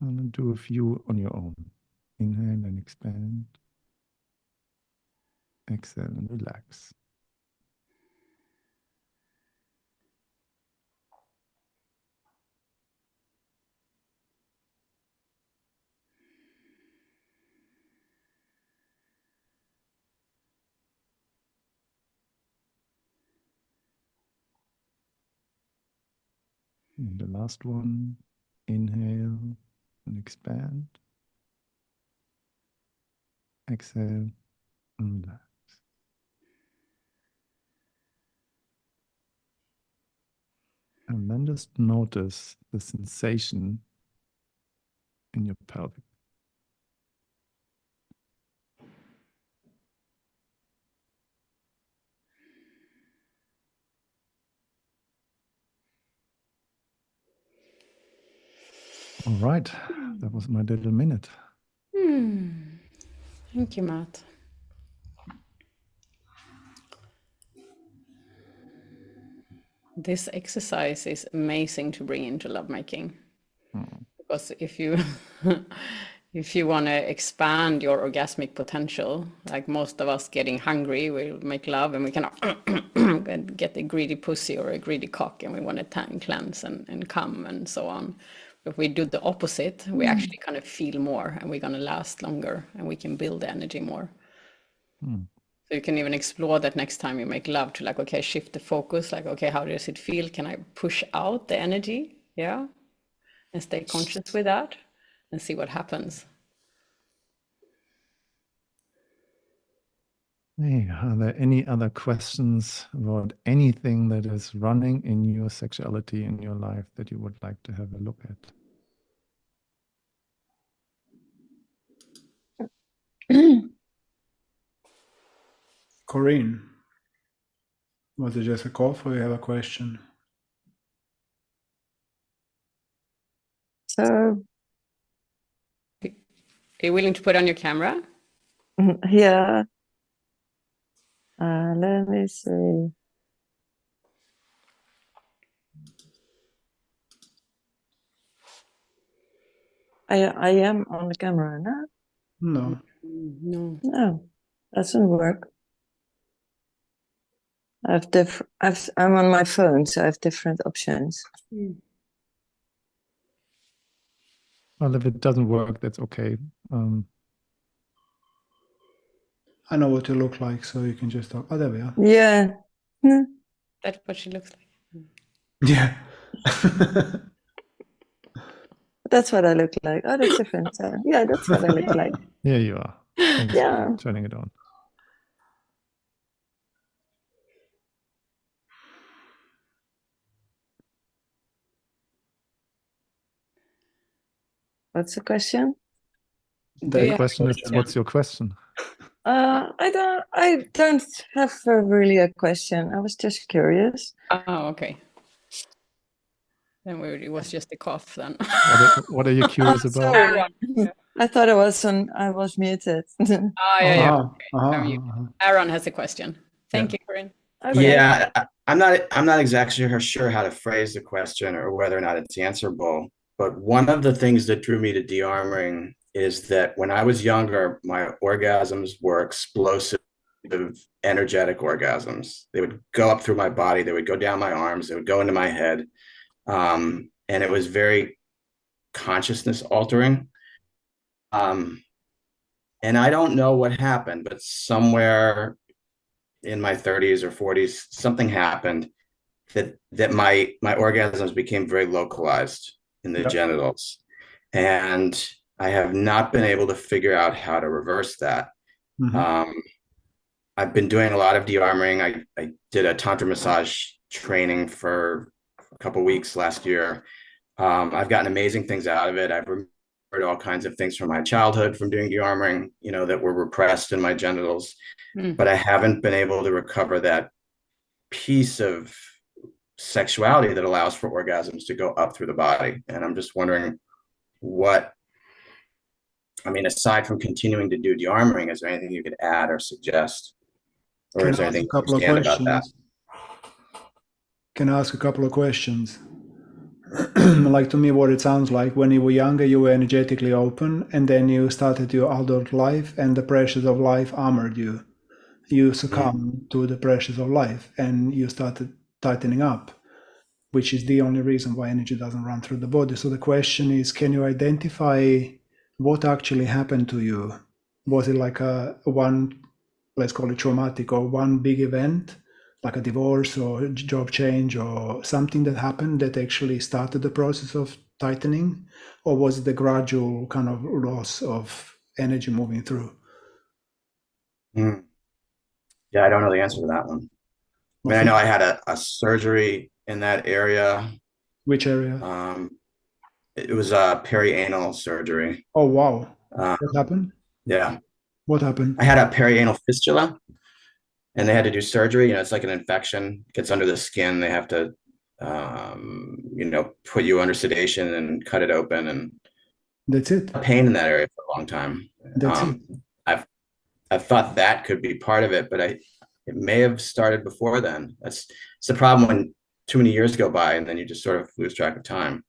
And do a few on your own. Inhale and expand. Exhale and relax. And the last one, inhale and expand. Exhale and relax. And then just notice the sensation in your pelvic. All right, that was my little minute. Thank you, Matt. This exercise is amazing to bring into lovemaking. Because if you if you want to expand your orgasmic potential, like most of us getting hungry, we'll make love and we cannot get a greedy pussy or a greedy cock, and we want to cleanse and come and so on. If we do the opposite, we actually kind of feel more, and we're going to last longer, and we can build the energy more. So you can even explore that next time you make love, to like, okay, shift the focus, like, okay, how does it feel? Can I push out the energy? Yeah. And stay conscious with that and see what happens. Hey, are there any other questions about anything that is running in your sexuality in your life that you would like to have a look at? Corinne, was it just a cough or you have a question? So, Are you willing to put on your camera? yeah. Let me see. I am on the camera now. No. No. No, doesn't work. I'm on my phone, so I have different options. Well, if it doesn't work, that's okay. I know what you look like, so you can just talk. Oh, there we are. Yeah. That's what she looks like. Yeah. That's what I look like. Oh, that's different. Yeah, that's what I look like. Here you are. Thanks Yeah. for turning it on. What's the question? The question is, what's your question? I don't have really a question. I was just curious. Oh, okay. Then it was just a cough then. What are you curious about? Sorry. I thought I was muted. Oh, yeah, okay. Aaron has a question. Thank you, Corinne. Okay. Yeah, I'm not exactly sure how to phrase the question or whether or not it's answerable. But one of the things that drew me to dearmoring is that when I was younger, my orgasms were explosive, energetic orgasms. They would go up through my body, they would go down my arms, they would go into my head. And it was very consciousness altering. And I don't know what happened, but somewhere in my 30s or 40s, something happened that my orgasms became very localized in the genitals. And I have not been able to figure out how to reverse that. I've been doing a lot of dearmoring. I did a tantra massage training for a couple of weeks last year. I've gotten amazing things out of it. I've remembered all kinds of things from my childhood from doing dearmoring, that were repressed in my genitals. But I haven't been able to recover that piece of sexuality that allows for orgasms to go up through the body. And I'm just wondering what, I mean, aside from continuing to do dearmoring, is there anything you could add or suggest? Or Can is there I ask anything a couple of you understand about that? questions? Can I ask a couple of questions? Like, to me, what it sounds like, when you were younger, you were energetically open, and then you started your adult life, and the pressures of life armored you. You succumbed to the pressures of life, and you started tightening up, which is the only reason why energy doesn't run through the body. So the question is, can you identify what actually happened to you? Was it like a one, let's call it traumatic, or one big event, like a divorce or a job change or something that happened that actually started the process of tightening? Or was it the gradual kind of loss of energy moving through? Yeah, I don't know the answer to that one. I mean, I know I had a surgery in that area. Which area? It was a perianal surgery. Oh, wow. What happened? Yeah. What happened? I had a perianal fistula, and they had to do surgery. You know, it's like an infection, gets under the skin. They have to, you know, put you under sedation and cut it open, and that's it. Pain in that area for a long time. That's it. I've thought that could be part of it, but it may have started before then. It's the problem when too many years go by, and then you just sort of lose track of time.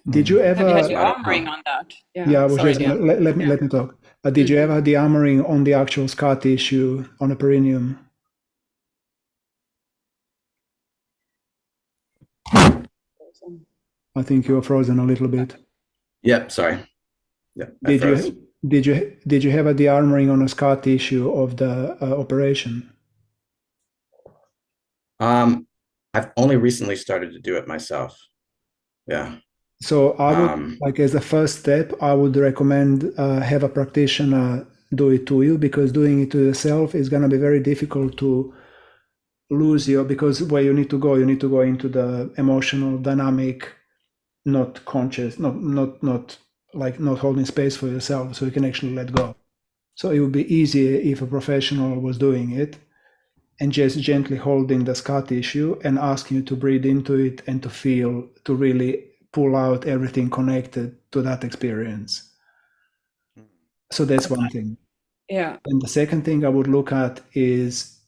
Did you ever have you had dearmoring on that? Yeah, I was Sorry, just let me talk. Did you ever have dearmoring on the actual scar tissue on a perineum? I think you were frozen a little bit. Yep, sorry. Yep. Did you have a dearmoring on a scar tissue of the operation? I've only recently started to do it myself. Yeah. So I would, like, as a first step, I would recommend have a practitioner do it to you, because doing it to yourself is going to be very difficult to lose you, because where you need to go into the emotional dynamic, not conscious, not like not holding space for yourself, so you can actually let go. So it would be easier if a professional was doing it and just gently holding the scar tissue and asking you to breathe into it and to feel, to really pull out everything connected to that experience. So that's one thing. Yeah. And the second thing I would look at is,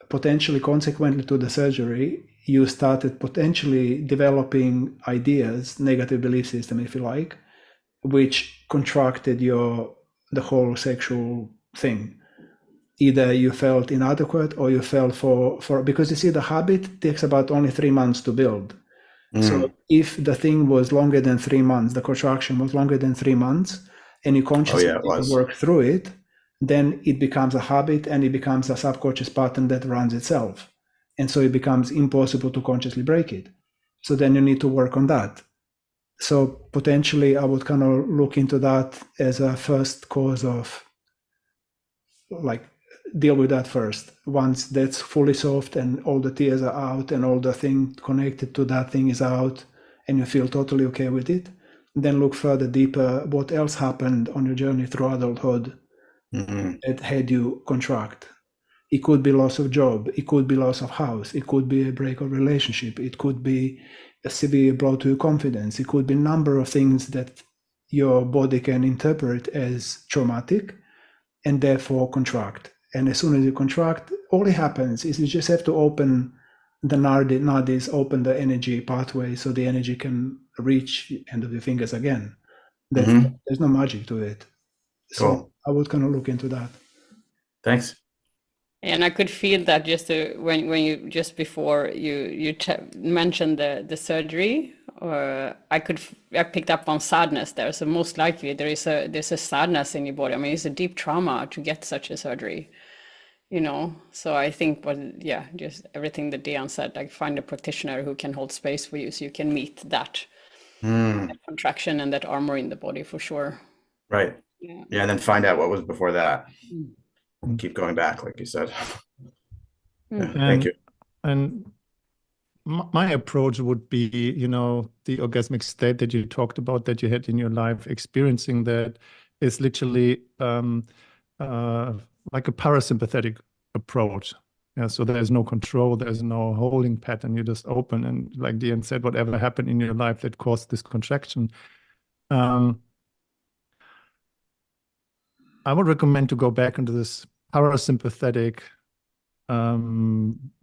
potentially consequently to the surgery, you started potentially developing ideas, negative belief system, if you like, which contracted the whole sexual thing. Either you felt inadequate, or you felt for because you see, the habit takes about only 3 months to build. So if the thing was longer than 3 months, the contraction was longer than 3 months, and you consciously work through it, then it becomes a habit, and it becomes a subconscious pattern that runs itself. And so it becomes impossible to consciously break it. So then you need to work on that. So potentially I would kind of look into that as a first cause of, like, deal with that first. Once that's fully solved and all the tears are out and all the thing connected to that thing is out, and you feel totally okay with it, then look further deeper. What else happened on your journey through adulthood that had you contract? It could be loss of job. It could be loss of house. It could be a break of relationship. It could be a severe blow to your confidence. It could be a number of things that your body can interpret as traumatic and therefore contract. And as soon as you contract, all it happens is you just have to open the nadis, open the energy pathway, so the energy can reach the end of your fingers again. There's no magic to it. So I would kind of look into that. Thanks. And I could feel that just when you just before you mentioned the surgery, or I picked up on sadness there. So most likely there's a sadness in your body. I mean, it's a deep trauma to get such a surgery, you know. So I think, just everything that Dean said, like, find a practitioner who can hold space for you, so you can meet that contraction and that armor in the body, for sure. Right. Yeah, and then find out what was before that. Keep going back, like you said. Thank you. And my approach would be, you know, the orgasmic state that you talked about, that you had in your life, experiencing that is literally like a parasympathetic approach. Yeah, so there's no control, there's no holding pattern. You just open, and like Dean said, whatever happened in your life that caused this contraction, I would recommend to go back into this parasympathetic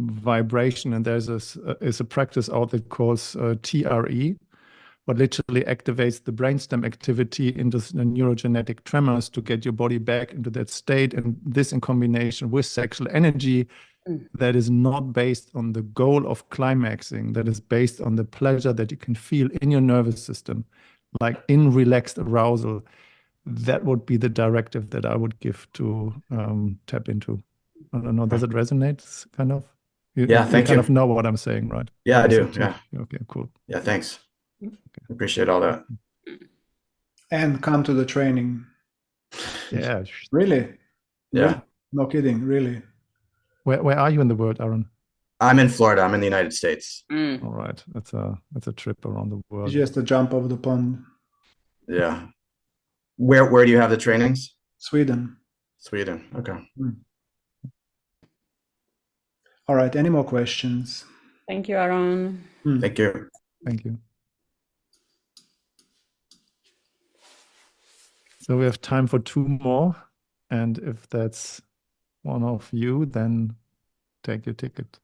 vibration, and there's a practice out that calls TRE, what literally activates the brainstem activity into the neurogenetic tremors to get your body back into that state. And this in combination with sexual energy that is not based on the goal of climaxing, that is based on the pleasure that you can feel in your nervous system, like in relaxed arousal. That would be the directive that I would give to tap into. I don't know, does it resonate? Kind of? Yeah, thank you. Kind you. of know what I'm saying, right? Yeah, I do. Yeah. Okay, cool. Yeah, thanks. Appreciate all that. And come to the training. Yeah. Really? Yeah. Really? No kidding, really. Where are you in the world, Aaron? I'm in Florida. I'm in the United States. All right. That's a trip around the world. It's just a jump over the pond. Yeah. Where do you have the trainings? Sweden. Sweden. Okay. All right. Any more questions? Thank you, Aaron. Thank you. Thank you. So we have time for 2 more. And if that's one of you, then take your ticket.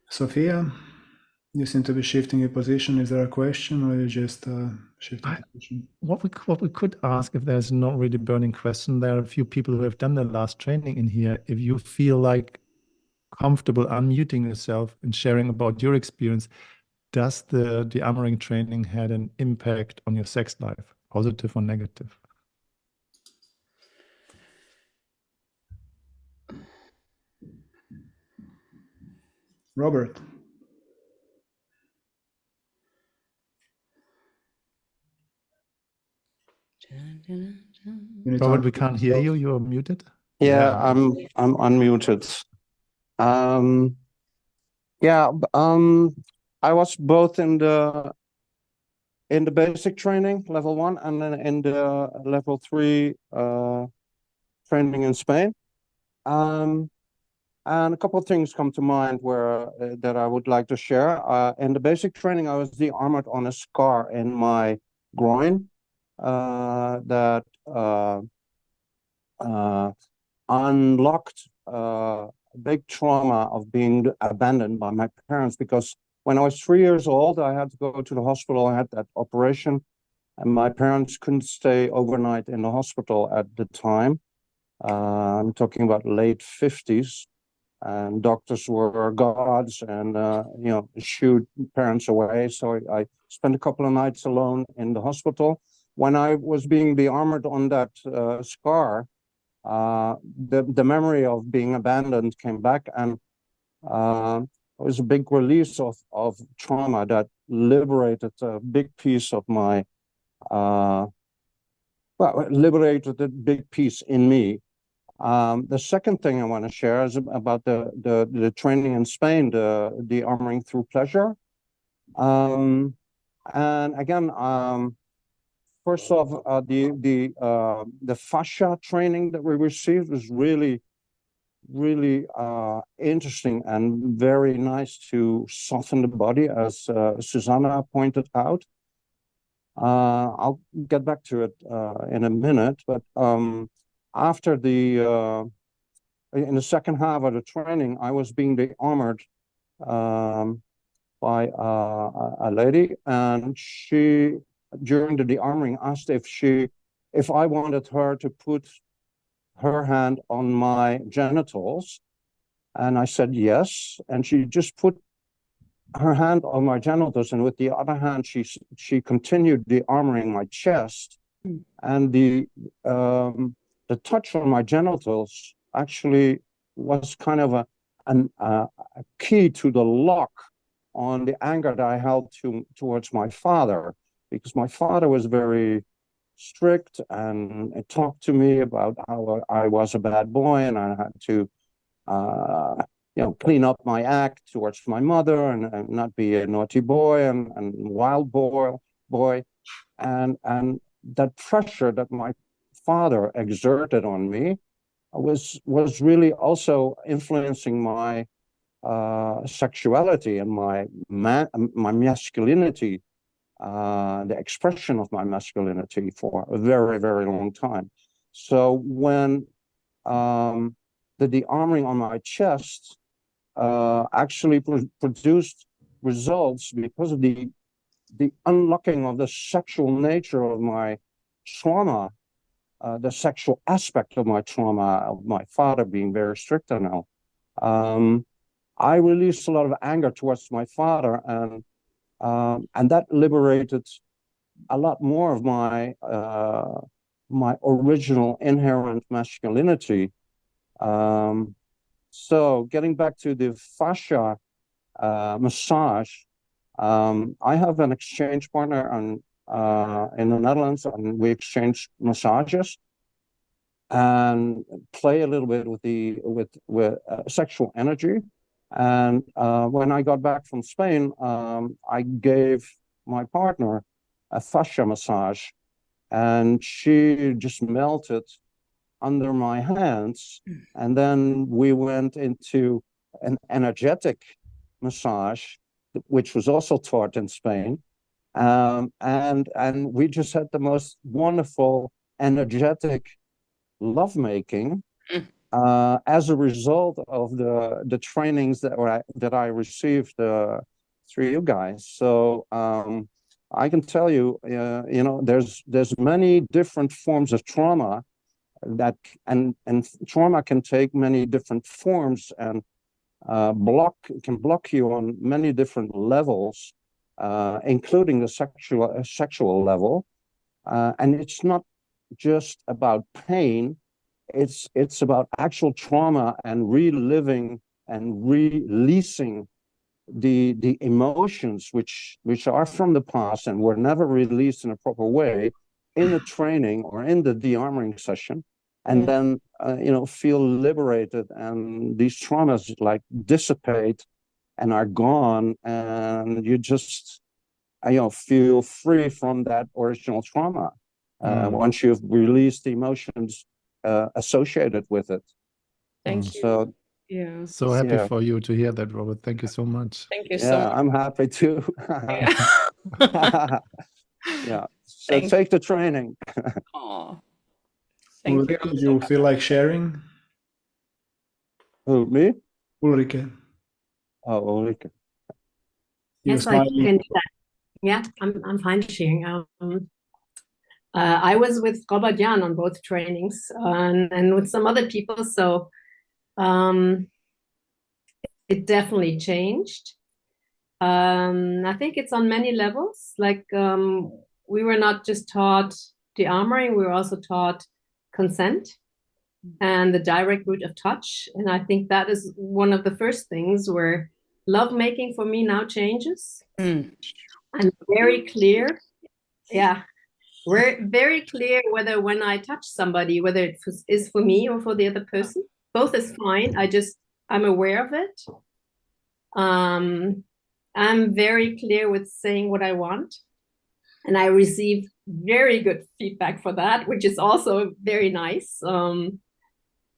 Sophia, you seem to be shifting your position. Is there a question, or you just shifting position? What we could ask, if there's not really burning question, there are a few people who have done the last training in here. If you feel like comfortable unmuting yourself and sharing about your experience, does the Dearmouring training had an impact on your sex life, positive or negative? Robert. Robert, we can't hear you. You're muted. Yeah, I'm unmuted. I was both in the basic training, level 1, and then in the level 3 training in Spain. And a couple of things come to mind where that I would like to share. In the basic training, I was de-armored on a scar in my groin that unlocked a big trauma of being abandoned by my parents, because when I was 3 years old, I had to go to the hospital. I had that operation, and my parents couldn't stay overnight in the hospital at the time. I'm talking about late 50s, and doctors were gods and, shooed parents away. So I spent a couple of nights alone in the hospital. When I was being de-armored on that scar, the memory of being abandoned came back, and it was a big release of trauma that liberated a big piece of my, liberated a big piece in me. The second thing I want to share is about the training in Spain, the Dearmouring through pleasure. And again, first off, the fascia training that we received was really interesting and very nice to soften the body, as Susanna pointed out. I'll get back to it in a minute, but after in the second half of the training, I was being de-armored by a lady, and she, during the de-armoring, asked if I wanted her to put her hand on my genitals, and I said yes, and she just put her hand on my genitals, and with the other hand she continued de-armoring my chest, and the touch on my genitals actually was kind of a key to the lock on the anger that I held towards my father, because my father was very strict and talked to me about how I was a bad boy and I had to clean up my act towards my mother and not be a naughty boy and wild boy, and that pressure that my father exerted on me was really also influencing my sexuality and my masculinity, the expression of my masculinity for a very, very long time. So when the dearmoring on my chest actually produced results because of the unlocking of the sexual nature of my trauma, the sexual aspect of my trauma, of my father being very strict now. I released a lot of anger towards my father, and that liberated a lot more of my my original inherent masculinity. So getting back to the fascia massage, I have an exchange partner in the Netherlands, and we exchange massages and play a little bit with sexual energy. And when I got back from Spain, I gave my partner a fascia massage, and she just melted under my hands. And then we went into an energetic massage, which was also taught in Spain. And we just had the most wonderful, energetic lovemaking as a result of the trainings that I received through you guys. So I can tell you, you know, there's many different forms of trauma that and trauma can take many different forms and can block you on many different levels, including the sexual level. And it's not just about pain. It's about actual trauma and reliving and releasing the emotions which are from the past and were never released in a proper way in the training or in the dearmoring session, and then you know, feel liberated, and these traumas like dissipate and are gone, and you just you know, feel free from that original trauma once you've released the emotions associated with it. Thank you. So yeah. So happy for you to hear that, Robert. Thank you so much. Thank you so much. I'm happy too. Yeah. So Thank take the training. Oh, thank you. Ulrike, do you feel like sharing? Who, me? Ulrike. Oh, Ulrike. You're Yes, I smiling. can do that. Yeah, I'm fine sharing. I was with Robert Jan on both trainings and with some other people, so it definitely changed. I think it's on many levels. Like we were not just taught dearmoring, we were also taught consent and the direct route of touch. And I think that is one of the first things where lovemaking for me now changes. I'm very clear. Yeah. We're very clear whether when I touch somebody, whether it is for me or for the other person. Both is fine. I'm aware of it. I'm very clear with saying what I want. And I receive very good feedback for that, which is also very nice. And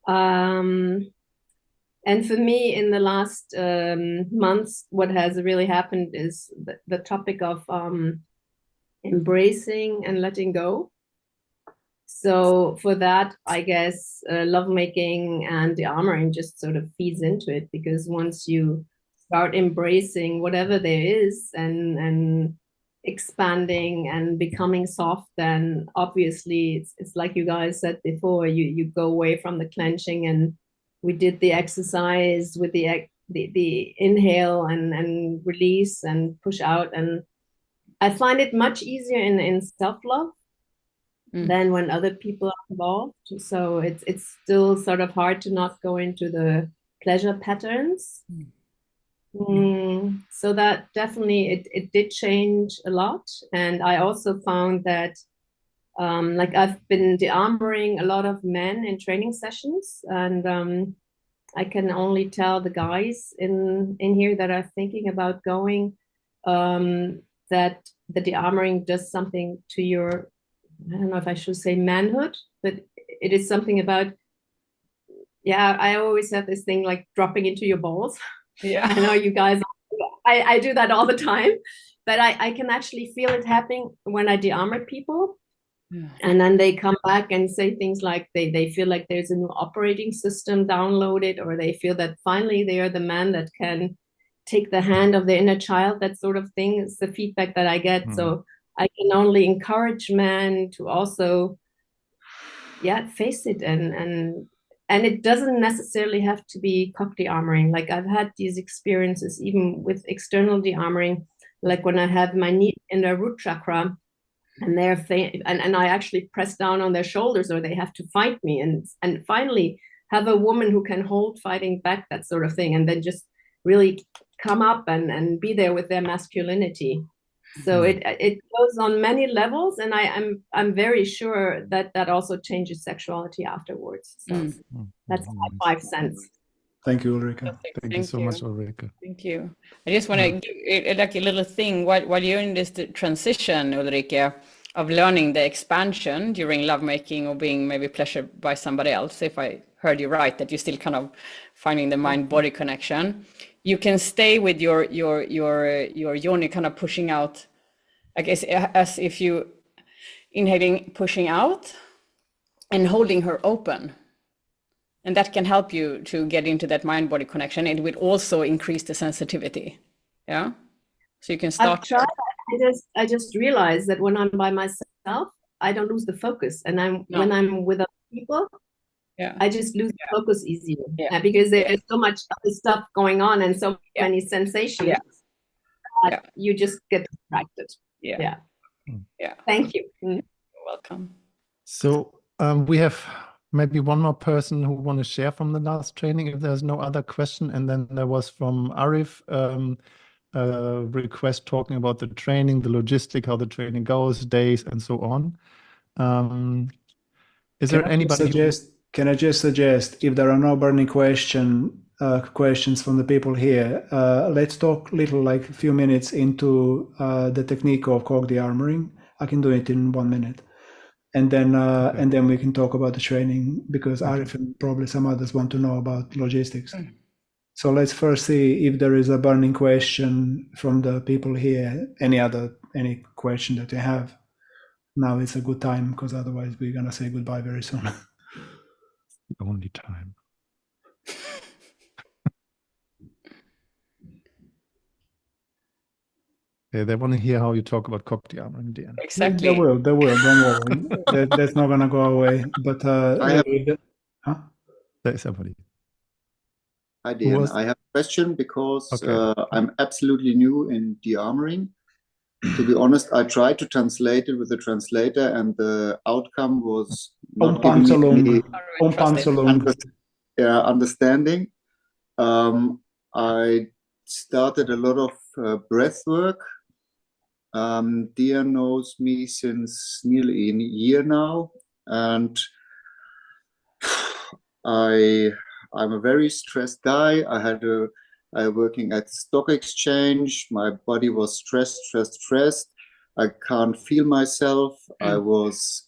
for me, in the last months, what has really happened is the topic of embracing and letting go. So for that, I guess lovemaking and dearmoring just sort of feeds into it, because once you start embracing whatever there is and expanding and becoming soft, then obviously it's like you guys said before, you go away from the clenching, and we did the exercise with the inhale and release and push out, and I find it much easier in self-love than when other people are involved. So it's still sort of hard to not go into the pleasure patterns. So that definitely it did change a lot. And I also found that like I've been dearmoring a lot of men in training sessions, and I can only tell the guys in here that are thinking about going that the dearmoring does something to your, I don't know if I should say manhood, but it is something about, yeah, I always have this thing like dropping into your balls. Yeah. I know you guys, I do that all the time, but I can actually feel it happening when I de-armor people. Yeah. And then they come back and say things like they feel like there's a new operating system downloaded, or they feel that finally they are the man that can take the hand of their inner child. That sort of thing is the feedback that I get. So I can only encourage men to also, face it, and it doesn't necessarily have to be cock de-armoring. Like I've had these experiences even with external de-armoring, like when I have my knee in the root chakra, and and I actually press down on their shoulders, or they have to fight me, and finally have a woman who can hold fighting back, that sort of thing, and then just really come up and be there with their masculinity. So it goes on many levels, and I'm very sure that also changes sexuality afterwards. So that's my 5 cents. Thank you, Ulrika. Thank you so much, Ulrika. Thank you. I just want to give like a little thing while you're in this transition, Ulrika, of learning the expansion during lovemaking or being maybe pleasured by somebody else. If I heard you right, that you're still kind of finding the mind-body connection. You can stay with your yoni kind of pushing out, I guess, as if you inhaling, pushing out, and holding her open. And that can help you to get into that mind-body connection. It will also increase the sensitivity. Yeah. So you can start. I've tried. I just realized that when I'm by myself, I don't lose the focus. And when I'm with other people, I just lose the focus easier. Because there's so much other stuff going on and so many sensations. You just get distracted. Yeah. Thank you. You're welcome. So we have maybe one more person who want to share from the last training, if there's no other question. And then there was from Arif a request talking about the training, the logistic, how the training goes, days, and so on. Is there anybody? Can I just suggest, if there are no burning questions from the people here, let's talk like a few minutes into the technique of cock de-armoring. I can do it in 1 minute. And then we can talk about the training, because Arif and probably some others want to know about logistics. So let's first see if there is a burning question from the people here. Any question that you have. Now it's a good time, because otherwise we're gonna say goodbye very soon. The only time. They want to hear how you talk about cock de-armoring, Dean. Exactly. They will. Don't worry. That's not gonna go away. But There's somebody. Hi, Dean. I have a question, because I'm absolutely new in de-armoring. To be honest, I tried to translate it with the translator, and the outcome was not giving me understanding. I started a lot of breath work. Dia knows me since nearly a year now, and I'm a very stressed guy. I working at stock exchange. My body was stressed. I can't feel myself. I was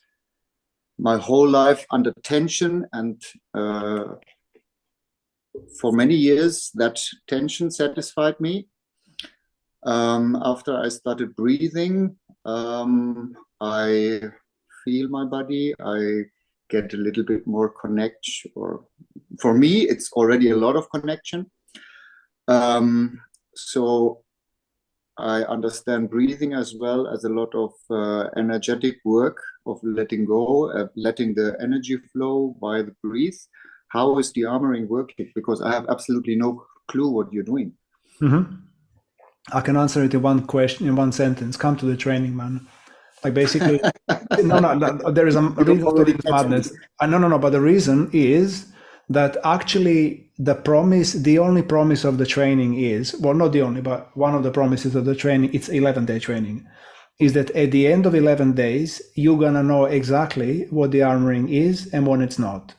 my whole life under tension, and for many years that tension satisfied me. After I started breathing, I feel my body. I get a little bit more connection, or for me, it's already a lot of connection. So I understand breathing as well as a lot of energetic work of letting go, letting the energy flow by the breath. How is de-armoring working? Because I have absolutely no clue what you're doing. I can answer it in one sentence. Come to the training, man. Like basically, no. There is a reason to this madness. No. But the reason is that actually the only promise of the training is, well, not the only, but one of the promises of the training, it's 11-day training, is that at the end of 11 days, you're gonna know exactly what the armoring is and what it's not.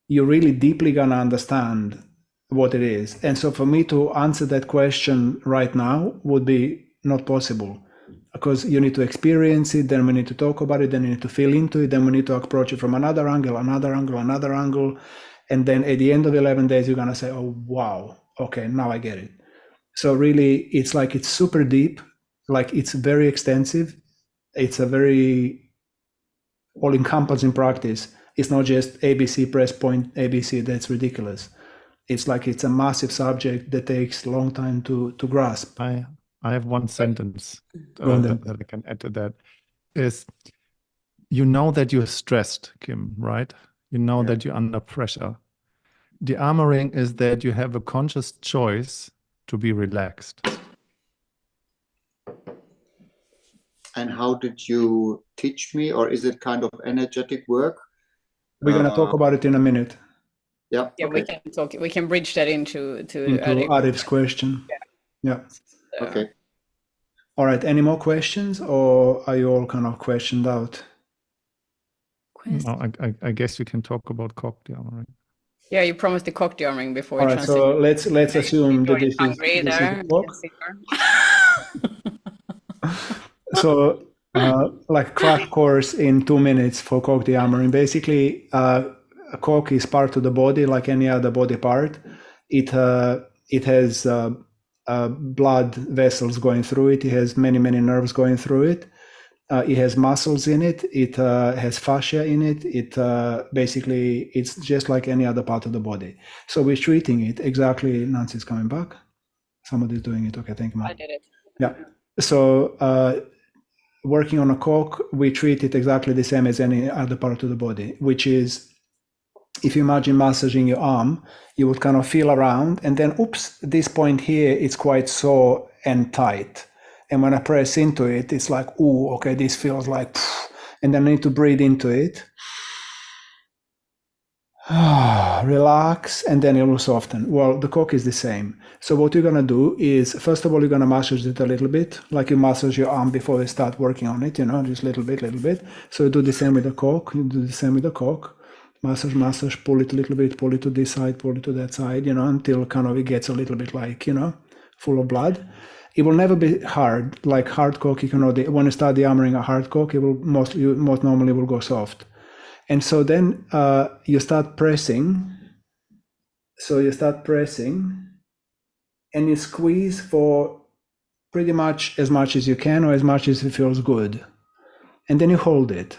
You're really deeply gonna understand what it is. And so for me to answer that question right now would be not possible, because you need to experience it, then we need to talk about it, then you need to feel into it, then we need to approach it from another angle. And then at the end of 11 days, you're going to say, oh, wow, okay, now I get it. So really, it's like it's super deep, like it's very extensive. It's a very all-encompassing practice. It's not just ABC, press point, ABC, that's ridiculous. It's like it's a massive subject that takes a long time to grasp. I have one sentence that I can add to that. Is, you know that you're stressed, Kim, right? You know that you're under pressure. Dearmoring is that you have a conscious choice to be relaxed. And how did you teach me, or is it kind of energetic work? We're going to talk about it in a minute. Yeah, we can talk. We can bridge that into Arif's question. Yeah. Okay. All right. Any more questions, or are you all kind of questioned out? No, I guess you can talk about cock dearmoring. Yeah, you promised the cock dearmoring before. All right. So let's assume that this is the cock. So like crack course in 2 minutes for cock dearmoring. Basically, a cock is part of the body like any other body part. It has blood vessels going through it. It has many nerves going through it. It has muscles in it. It has fascia in it. Basically, it's just like any other part of the body. So we're treating it exactly. Nancy's coming back. Somebody's doing it. Okay, thank you, Matt. I did it. Yeah. So working on a cock, we treat it exactly the same as any other part of the body, which is, if you imagine massaging your arm, you would kind of feel around, and then, oops, this point here, it's quite sore and tight. And when I press into it, it's like, ooh, okay, this feels like, and then I need to breathe into it. Relax, and then it will soften. Well, the cock is the same. So what you're going to do is, first of all, you're going to massage it a little bit, like you massage your arm before you start working on it, just little bit. So you do the same with the cock. You do the same with the cock. Massage, pull it a little bit, pull it to this side, pull it to that side, until kind of it gets a little bit like, full of blood. It will never be hard, like hard cock. When you start dearmoring a hard cock, it will most normally will go soft. And so then you start pressing. So you start pressing and you squeeze for pretty much as you can, or as much as it feels good. And then you hold it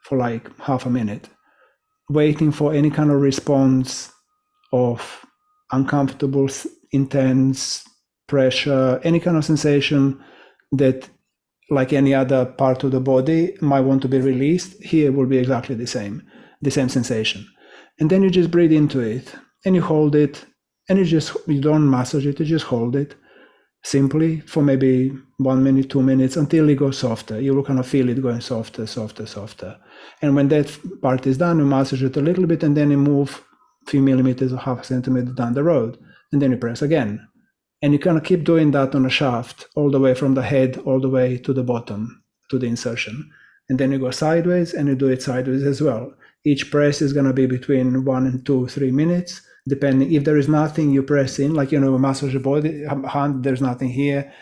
for like half a minute, waiting for any kind of response of uncomfortable, intense pressure, any kind of sensation that, like any other part of the body, might want to be released. Here will be exactly the same sensation. And then you just breathe into it and you hold it, and you don't massage it, you just hold it simply for maybe 1 minute, 2 minutes, until it goes softer. You will kind of feel it going softer. And when that part is done, you massage it a little bit, and then you move a few millimeters or half a centimeter down the road, and then you press again. And you kind of keep doing that on a shaft, all the way from the head, all the way to the bottom, to the insertion. And then you go sideways, and you do it sideways as well. Each press is going to be between 1 and 2, 3 minutes, depending. If there is nothing you press in, like, massage the body, hand, there's nothing here.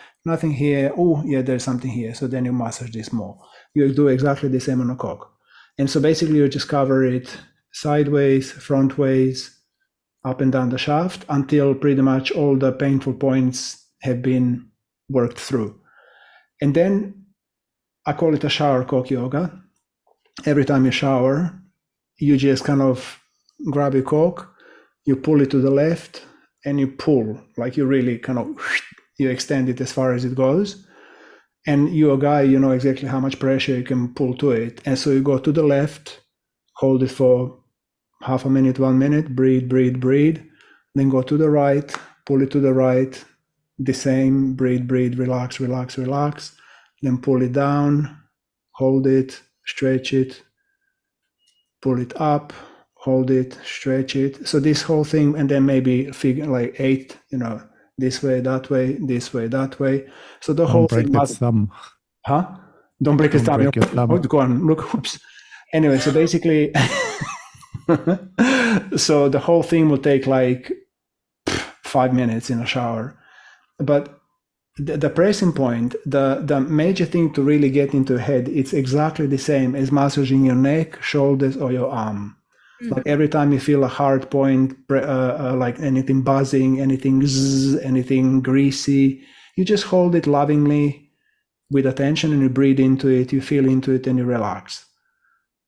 Oh, yeah, there's something here. So then you massage this more. You do exactly the same on a cock. And so basically you just cover it sideways, frontways, up and down the shaft, until pretty much all the painful points have been worked through. And then I call it a shower cock yoga. Every time you shower, you just kind of grab your cock, you pull it to the left, and you pull, like you really kind of, you extend it as far as it goes. And you're a guy, you know exactly how much pressure you can pull to it. And so you go to the left, hold it for half a minute, 1 minute, breathe. Then go to the right, pull it to the right, the same, breathe, relax. Then pull it down, hold it, stretch it, pull it up, hold it, stretch it. So this whole thing, and then maybe figure like 8, this way, that way, this way, that way. So the whole thing must... Huh? Don't break his thumb. Go on, look, oops. Anyway, so basically... So the whole thing will take like 5 minutes in a shower. But the pressing point, the major thing to really get into your head, it's exactly the same as massaging your neck, shoulders, or your arm. Like every time you feel a hard point, like anything buzzing, anything zzz, anything greasy, you just hold it lovingly with attention and you breathe into it, you feel into it and you relax.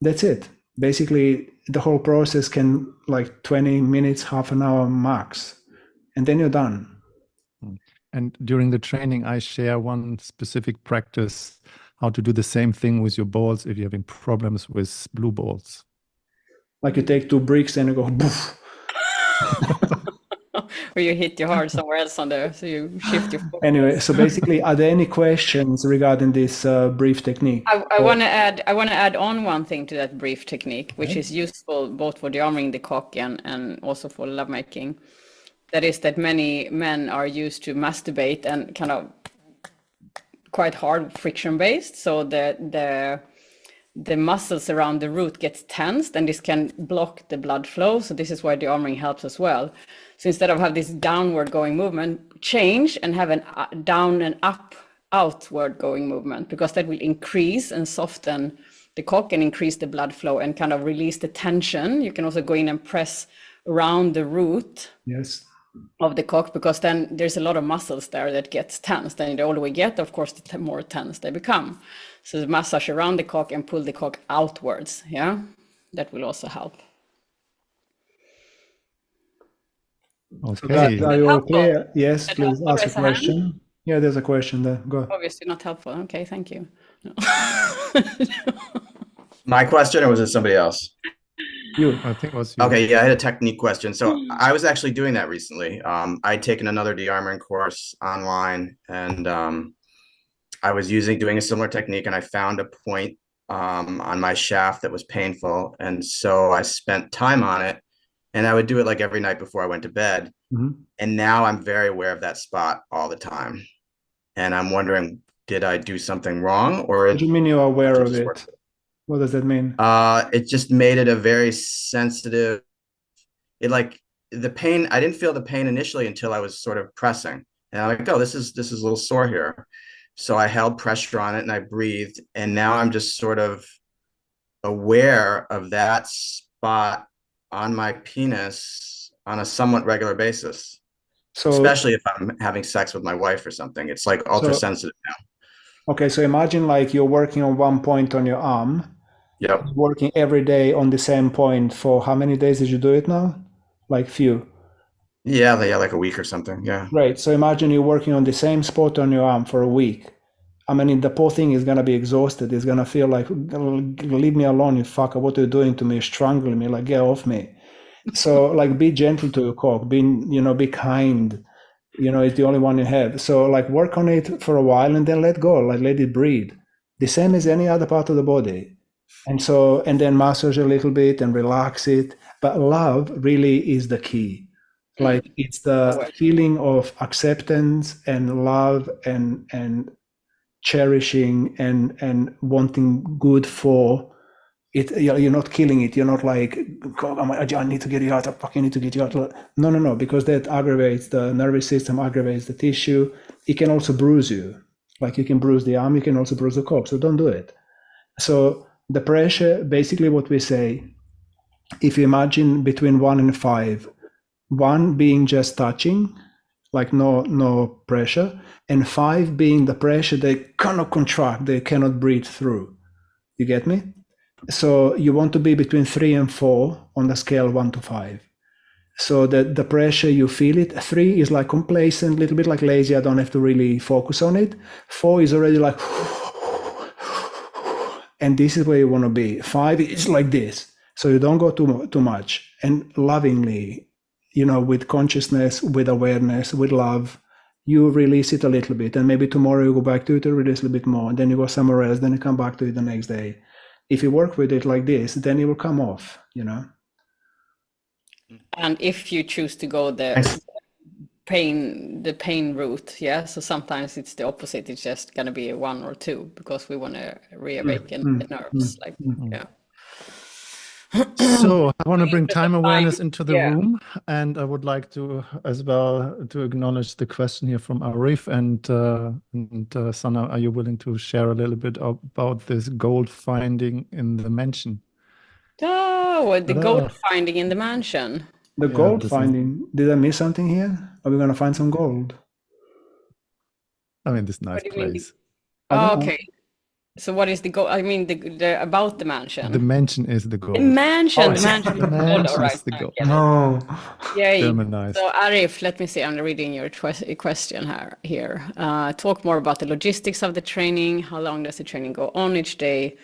That's it. Basically, the whole process can like 20 minutes, half an hour max, and then you're done. And during the training, I share one specific practice, how to do the same thing with your balls if you're having problems with blue balls. Like you take 2 bricks and you go poof. Or you hit your heart somewhere else on there, so you shift your focus. Anyway, so basically, are there any questions regarding this brief technique? I want to add on one thing to that brief technique, which is useful both for dearmoring the cock and also for lovemaking. That is that many men are used to masturbate and kind of quite hard friction based, so the muscles around the root gets tensed, and this can block the blood flow. So this is why dearmoring helps as well. So instead of have this downward going movement, change and have an down and up outward going movement, because that will increase and soften the cock and increase the blood flow and kind of release the tension. You can also go in and press around the root of the cock, because then there's a lot of muscles there that gets tensed, and the older we get, of course, the more tense they become. So the massage around the cock and pull the cock outwards, that will also help. Okay. Are you okay? Yes, please ask a question. Yeah, there's a question there. Go. Obviously not helpful. Okay, thank you. No. My question, or was it somebody else? You. I think it was you. Okay, yeah, I had a technique question. So I was actually doing that recently. I'd taken another dearmoring course online, and I was doing a similar technique, and I found a point on my shaft that was painful. And so I spent time on it, and I would do it like every night before I went to bed. And now I'm very aware of that spot all the time. And I'm wondering, did I do something wrong, or what do you mean you're aware of it? What does that mean? It just made it a very sensitive, the pain, I didn't feel the pain initially until I was sort of pressing. And I'm like, oh, this is a little sore here. So I held pressure on it and I breathed. And now I'm just sort of aware of that spot on my penis on a somewhat regular basis. So, especially if I'm having sex with my wife or something, it's like ultra sensitive now. Okay, so imagine like you're working on one point on your arm. Yep. Working every day on the same point for how many days did you do it now? Like few. Yeah, like a week or something. Yeah. Right. So imagine you're working on the same spot on your arm for a week. I mean, the poor thing is gonna be exhausted. It's gonna feel like, leave me alone, you fucker. What are you doing to me? You're strangling me. Like, get off me. So like, be gentle to your cock. Be kind. It's the only one you have. So like, work on it for a while and then let go. Like, let it breathe. The same as any other part of the body. And then massage a little bit and relax it. But love really is the key. Like, it's the feeling of acceptance and love and cherishing and wanting good for it. You're not killing it. You're not like, I need to get you out. I fucking need to get you out. No, because that aggravates the nervous system, aggravates the tissue. It can also bruise you. Like, you can bruise the arm, you can also bruise the cock. So don't do it. So the pressure, basically what we say, if you imagine between 1 and 5, 1 being just touching, like no pressure, and 5 being the pressure they cannot contract, they cannot breathe through. You get me? So you want to be between 3 and 4 on the scale 1 to 5. So that the pressure, you feel it. 3 is like complacent, a little bit like lazy, I don't have to really focus on it. 4 is already like, and this is where you want to be. 5 is like this. So you don't go too much. And lovingly, with consciousness, with awareness, with love, you release it a little bit. And maybe tomorrow you go back to it, release a little bit more. And then you go somewhere else, then you come back to it the next day. If you work with it like this, then it will come off, And if you choose to go the pain route, so sometimes it's the opposite. It's just going to be a 1 or 2 because we want to reawaken the nerves. So I want to bring time awareness into the room, and I would like to as well to acknowledge the question here from Arif and Sana. Are you willing to share a little bit about this gold finding in the mansion? Oh, the Ta-da. gold finding in the mansion. The Yeah, gold this is- finding. Did I miss something here? Are we gonna find some gold? I mean, this nice What do you mean? place. I don't Oh, know. okay. So what is the gold? I mean, the about the mansion. The mansion is the The gold. mansion. Oh, The mansion. The Is gold. All mansion right. is the gold. No. Yay. Germanized. So Arif, let me see. I'm reading your question here. Talk more about the logistics of the training. How long does the training go on each day?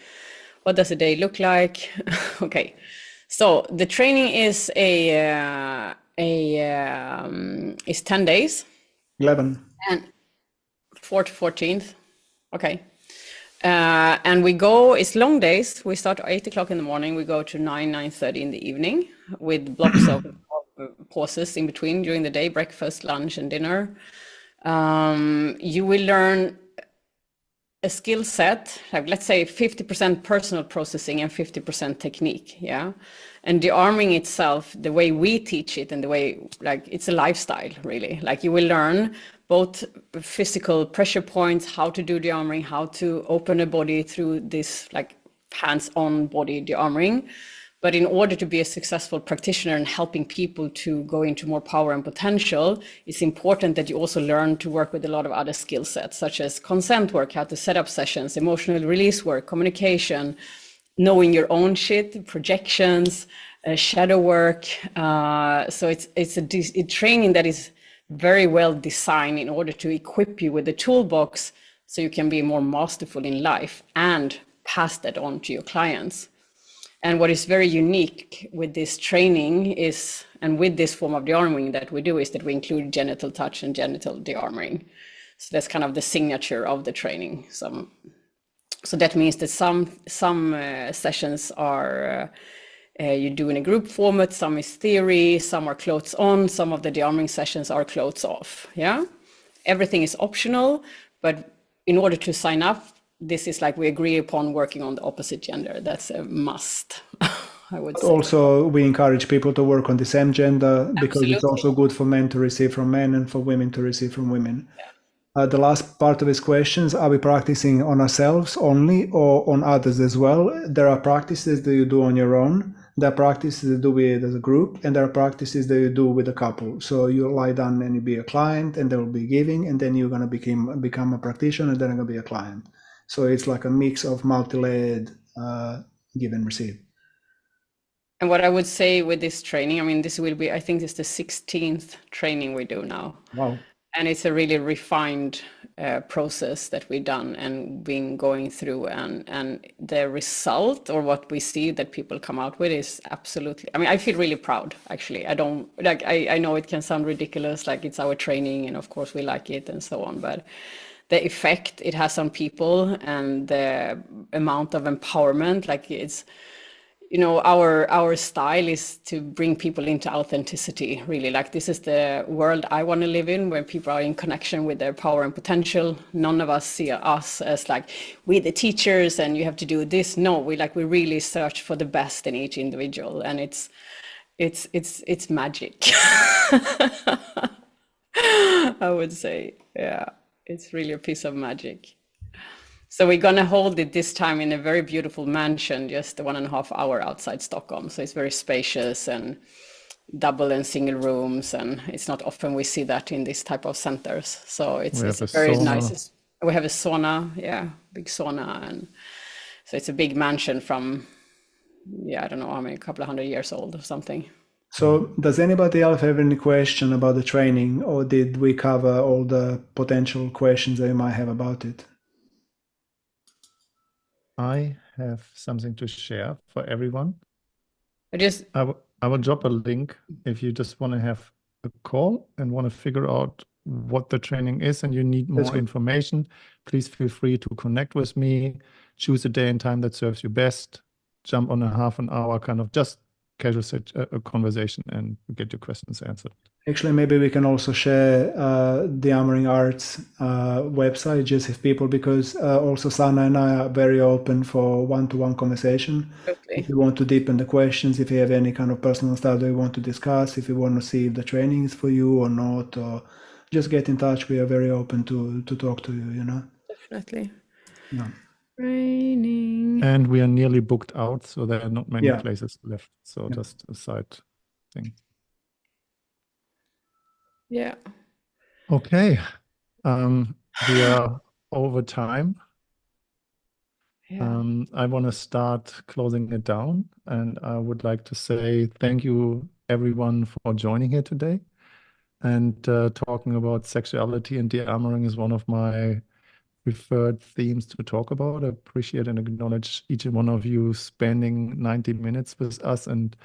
What does a day look like? Okay. So the training is is 10 days 11. and 4th to 14th. Okay. And it's long days. We start at 8 o'clock in the morning. We go to 9:30 in the evening with blocks of pauses in between during the day, breakfast, lunch, and dinner. You will learn a skill set, like let's say 50% personal processing and 50% technique. Yeah. And the arming itself, the way we teach it and the way, like, it's a lifestyle, really. Like, you will learn both physical pressure points, how to do the arming, how to open a body through this, like, hands-on body de-armoring. But in order to be a successful practitioner and helping people to go into more power and potential, it's important that you also learn to work with a lot of other skill sets, such as consent work, how to set up sessions, emotional release work, communication, knowing your own shit, projections, shadow work. So it's a training that is very well designed in order to equip you with the toolbox so you can be more masterful in life and pass that on to your clients. And what is very unique with this training is, and with this form of de-armoring that we do, is that we include genital touch and genital de-armoring. So that's kind of the signature of the training. So that means that some sessions are you do in a group format, some is theory, some are clothes on, some of the de-armoring sessions are clothes off. Yeah, everything is optional, but in order to sign up, this is like we agree upon working on the opposite gender. That's a must, I would say. Also, we encourage people to work on the same gender because it's Absolutely. also good for men to receive from men and for women to receive from women. The last part of his questions, are we practicing on ourselves only or on others as well? There are practices that you do on your own. There are practices that you do with as a group, and there are practices that you do with a couple. So you lie down and you be a client, and they will be giving, and then you're going to become a practitioner, and then you're going to be a client. So it's like a mix of multi-layered give and receive. And what I would say with this training, I mean, this will be, I think it's the 16th training we do now. Wow. And it's a really refined process that we've done and been going through, and the result, or what we see that people come out with, is absolutely, I mean, I feel really proud, actually. I don't, like, I know it can sound ridiculous, like it's our training and of course we like it and so on, but the effect it has on people and the amount of empowerment, like, it's, you know, our style is to bring people into authenticity, really. Like, this is the world I want to live in, where people are in connection with their power and potential. None of us see us as like, we're the teachers and you have to do this. No, we really search for the best in each individual, and it's magic. I would say, yeah, it's really a piece of magic. So we're going to hold it this time in a very beautiful mansion, just 1.5 hours outside Stockholm. So it's very spacious and double and single rooms. And it's not often we see that in this type of centers. So it's very nice. We have a sauna, yeah, big sauna. And so it's a big mansion from, I don't know how many, a couple of 100 years old or something. So does anybody else have any question about the training, or did we cover all the potential questions that you might have about it? I have something to share for everyone. I will drop a link if you just want to have a call and want to figure out what the training is and you need more information. Please feel free to connect with me, choose a day and time that serves you best, jump on a half an hour kind of just casual a conversation and get your questions answered. Actually, maybe we can also share Dearmouring Arts website, just if people, because also Sana and I are very open for one-to-one conversation. Okay. If you want to deepen the questions, if you have any kind of personal stuff that you want to discuss, if you want to see if the training is for you or not, or just get in touch. We are very open to talk to you, you know. Definitely. Yeah. Training. And we are nearly booked out, so there are not many Yeah. places left. So Yeah. just a side thing. Yeah. Okay. We are over time. Yeah. I want to start closing it down, and I would like to say thank you everyone for joining here today. And talking about sexuality and Dearmouring is one of my preferred themes to talk about. I appreciate and acknowledge each one of you spending 90 minutes with us, and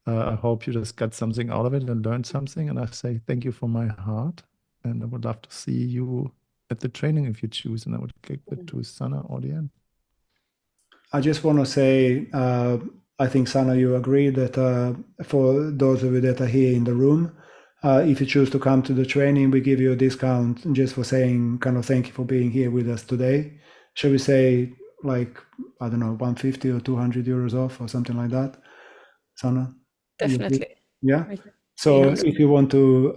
I hope you just got something out of it and learned something. And I say thank you from my heart, and I would love to see you at the training if you choose. And I would give it to Sana or Leanne. I just want to say, I think, Sana, you agree that for those of you that are here in the room, if you choose to come to the training, we give you a discount just for saying kind of thank you for being here with us today. Shall we say, like, I don't know, 150 or 200 euros off or something like that? Sana? Definitely. Yeah? I think So 300. if you want to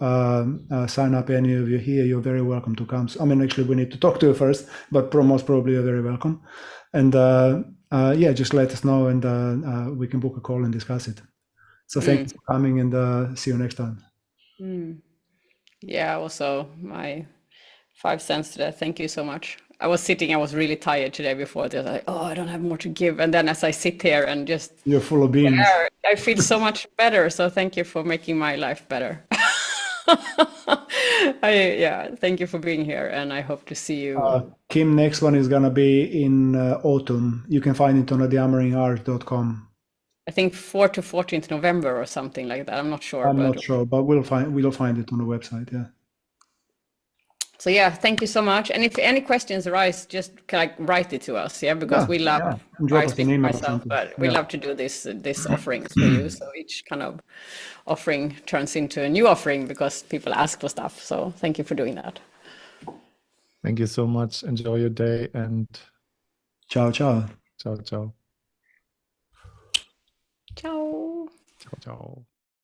sign up, any of you here, you're very welcome to come. I mean, actually, we need to talk to you first, but most probably you're very welcome. And yeah, just let us know, and we can book a call and discuss it. So thank you for coming, and see you next time. Yeah, also my 5 cents to that. Thank you so much. I was really tired today before this. Like, oh, I don't have more to give. And then as I sit here and just You're full of beans. I feel so much better. So thank you for making my life better. Thank you for being here, and I hope to see you. Kim, next one is gonna be in autumn. You can find it on dearmouringart.com. I think 4 to 14th November or something like that. I'm not sure. I'm not sure, but we'll find it on the website. Yeah. So yeah, thank you so much. And if any questions arise, just like write it to us, because we love. Drop I us an speak for email or myself, something. but we love to do this offerings for you. So each kind of offering turns into a new offering because people ask for stuff. So thank you for doing that. Thank you so much. Enjoy your day, and ciao, ciao. Ciao, ciao. Ciao. Ciao, ciao.